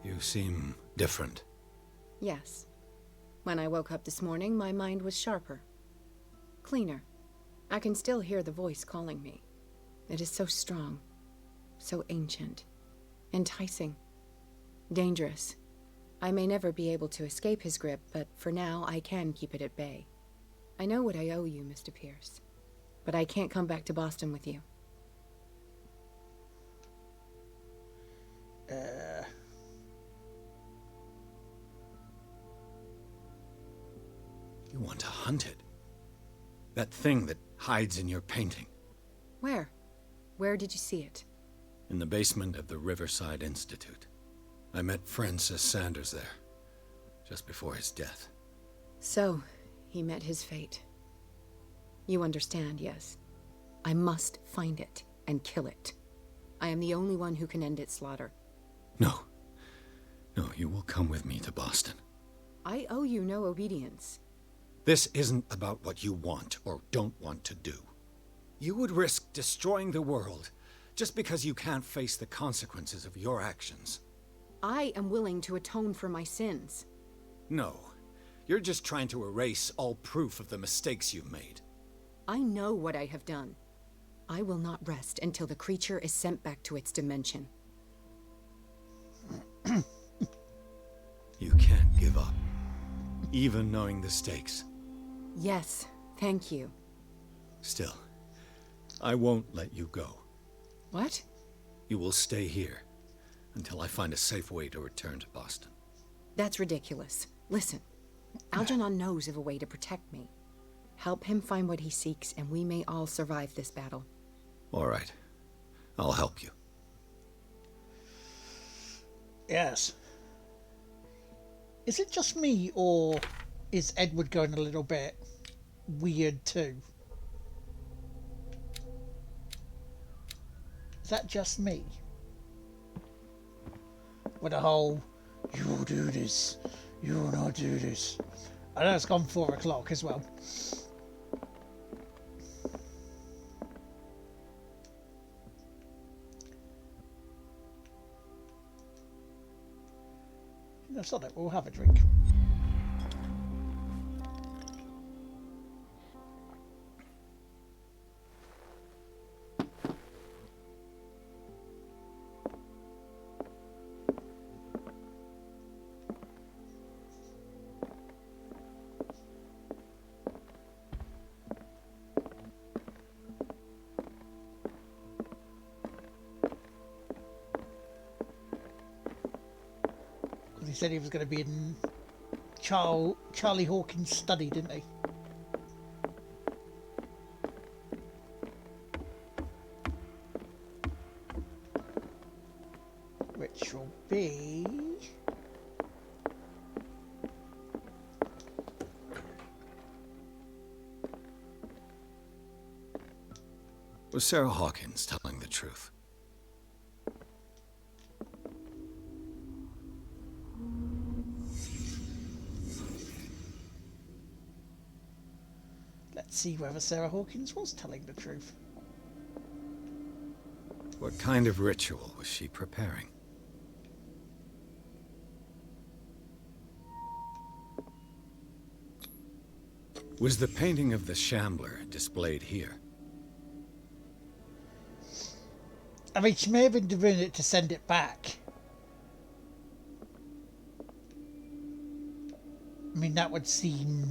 You seem different. Yes. When I woke up this morning, my mind was sharper. Cleaner. I can still hear the voice calling me. It is so strong. So ancient. Enticing. Dangerous. I may never be able to escape his grip, but for now I can keep it at bay. I know what I owe you, Mr. Pierce. But I can't come back to Boston with you. You want to hunt it? That thing that hides in your painting. Where? Where did you see it? In the basement of the Riverside Institute. I met Francis Sanders there, just before his death. So, he met his fate. You understand, yes? I must find it and kill it. I am the only one who can end its slaughter. No. No, you will come with me to Boston. I owe you no obedience. This isn't about what you want or don't want to do. You would risk destroying the world just because you can't face the consequences of your actions. I am willing to atone for my sins. No. You're just trying to erase all proof of the mistakes you've made. I know what I have done. I will not rest until the creature is sent back to its dimension. You can't give up, even knowing the stakes. Yes, thank you. Still, I won't let you go. What? You will stay here until I find a safe way to return to Boston. That's ridiculous. Listen, Algernon knows of a way to protect me. Help him find what he seeks, and we may all survive this battle. All right. I'll help you. Yes. Is it just me, or is Edward going a little bit weird too? Is that just me? With the whole, you do this, you not do this. I know it's gone 4 o'clock as well. That's not it, we'll have a drink. He said he was going to be in Charlie Hawkins' study, didn't he? Which will be... Was Sarah Hawkins telling the truth? Let's see whether Sarah Hawkins was telling the truth. What kind of ritual was she preparing? Was the painting of the Shambler displayed here? I mean, she may have been doing it to send it back. I mean, that would seem...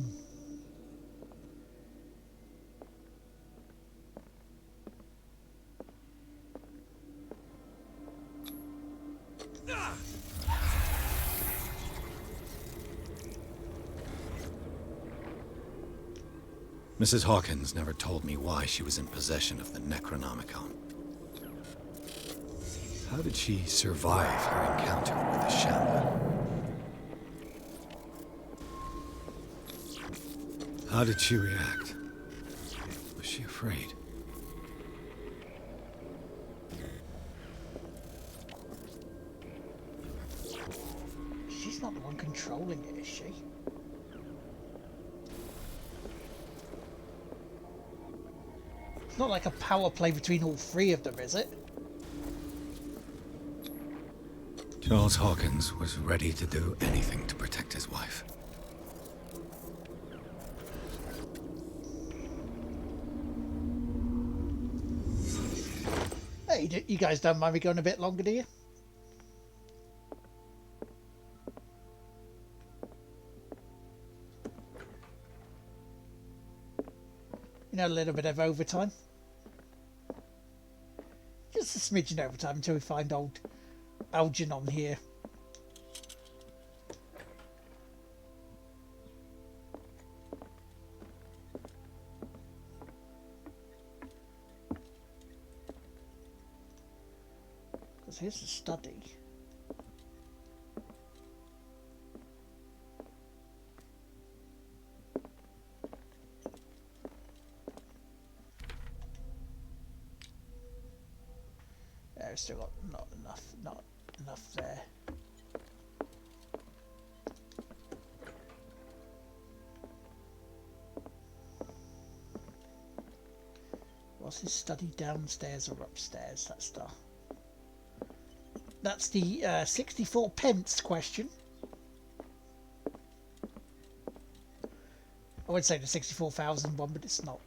Mrs. Hawkins never told me why she was in possession of the Necronomicon. How did she survive her encounter with a Shambler? How did she react? Was she afraid? She's not the one controlling it, is she? It's not like a power play between all three of them, is it? Charles Hawkins was ready to do anything to protect his wife. Hey, you guys don't mind me going a bit longer, do you? You know, a little bit of overtime. Just a smidgen overtime until we find old Algernon here. Because here's the study. There's still got not enough there. Was his study downstairs or upstairs? That's the 64 pence question. I would say the 64,000 one, but it's not.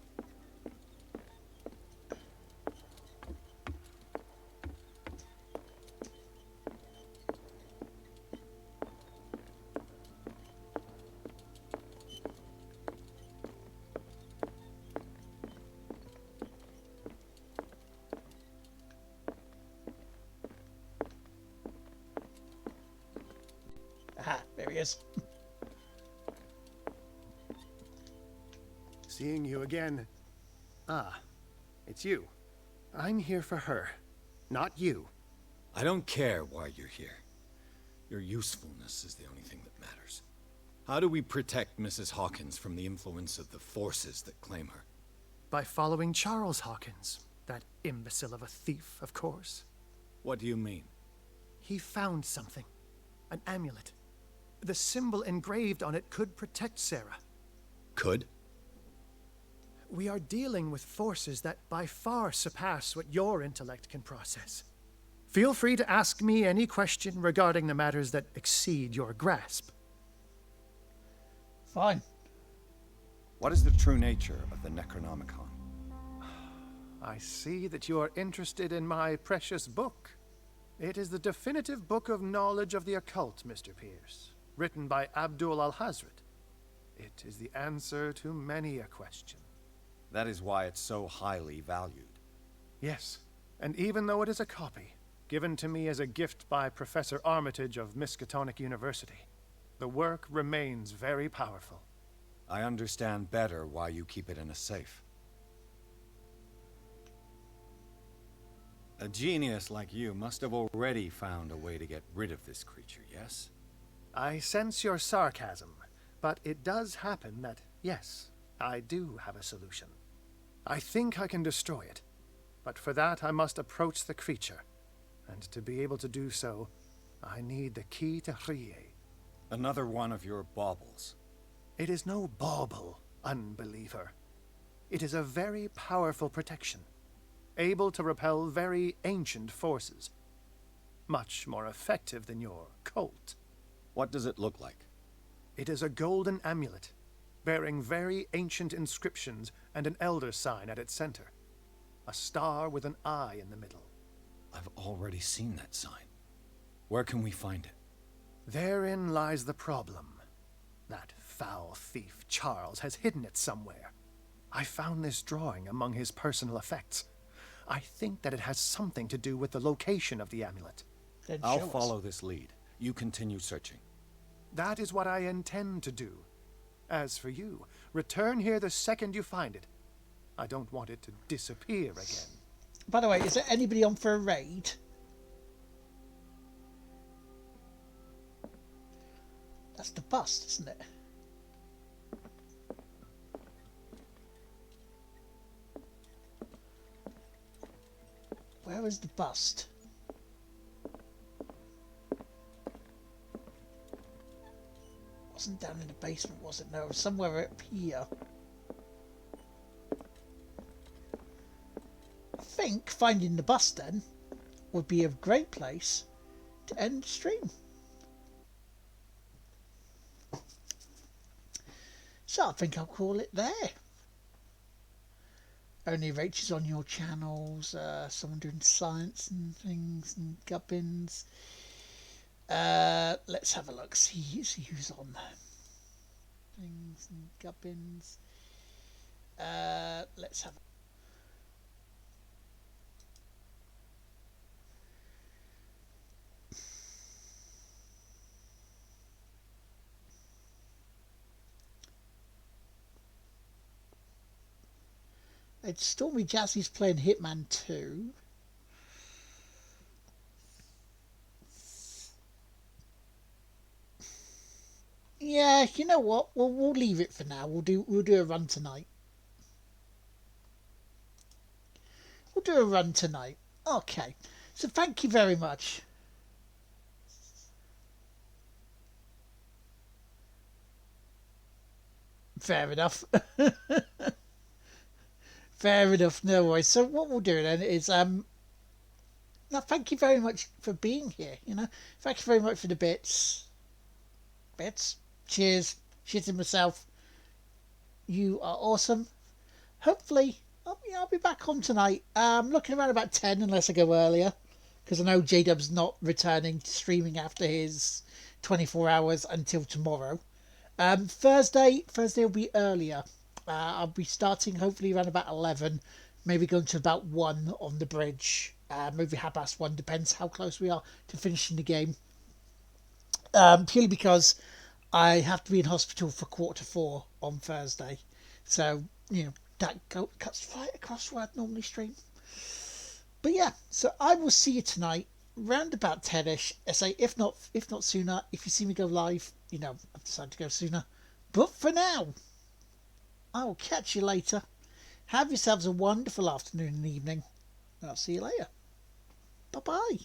Aha, there he is. Seeing you again. Ah, it's you. I'm here for her, not you. I don't care why you're here. Your usefulness is the only thing that matters. How do we protect Mrs. Hawkins from the influence of the forces that claim her? By following Charles Hawkins, that imbecile of a thief, of course. What do you mean? He found something. An amulet. The symbol engraved on it could protect Sarah. Could? We are dealing with forces that by far surpass what your intellect can process. Feel free to ask me any question regarding the matters that exceed your grasp. Fine. What is the true nature of the Necronomicon? I see that you are interested in my precious book. It is the definitive book of knowledge of the occult, Mr. Pierce, written by Abdul al-Hazred. It is the answer to many a question. That is why it's so highly valued. Yes, and even though it is a copy, given to me as a gift by Professor Armitage of Miskatonic University, the work remains very powerful. I understand better why you keep it in a safe. A genius like you must have already found a way to get rid of this creature, yes? I sense your sarcasm, but it does happen that, yes, I do have a solution. I think I can destroy it, but for that I must approach the creature, and to be able to do so, I need the key to Rie. Another one of your baubles. It is no bauble, unbeliever. It is a very powerful protection, able to repel very ancient forces. Much more effective than your Colt. What does it look like? It is a golden amulet, bearing very ancient inscriptions and an elder sign at its center. A star with an eye in the middle. I've already seen that sign. Where can we find it? Therein lies the problem. That foul thief Charles has hidden it somewhere. I found this drawing among his personal effects. I think that it has something to do with the location of the amulet. Then I'll show us. follow this lead. You continue searching. That is what I intend to do. As for you, return here the second you find it. I don't want it to disappear again. By the way, is there anybody on for a raid? That's the bust, isn't it? Where is the bust? Wasn't down in the basement, was it? No, it was somewhere up here. I think finding the bust then would be a great place to end the stream. So I think I'll call it there. Only Rachel's on your channels, someone doing science and things and gubbins. Let's have a look, see who's on things and gubbins. Let's have It's Stormy Jazzy's playing Hitman 2. Yeah, you know what? We'll leave it for now. We'll do a run tonight. We'll do a run tonight. Okay. So thank you very much. Fair enough. Fair enough, no worries. So what we'll do then is now thank you very much for being here, you know. Thank you very much for the bits. Cheers. Shitting myself. You are awesome. Hopefully I'll be back on tonight. Looking around about 10 unless I go earlier. Because I know J-Dub's not returning to streaming after his 24 hours until tomorrow. Thursday will be earlier. I'll be starting hopefully around about 11, maybe going to about 1 on the bridge, maybe 1:30, depends how close we are to finishing the game. Purely because I have to be in hospital for 3:45 on Thursday, so you know that cuts right across where I'd normally stream. But yeah, so I will see you tonight round about 10ish. I say if not sooner. If you see me go live, you know I've decided to go sooner. But for now, I will catch you later. Have yourselves a wonderful afternoon and evening. I'll see you later. Bye-bye.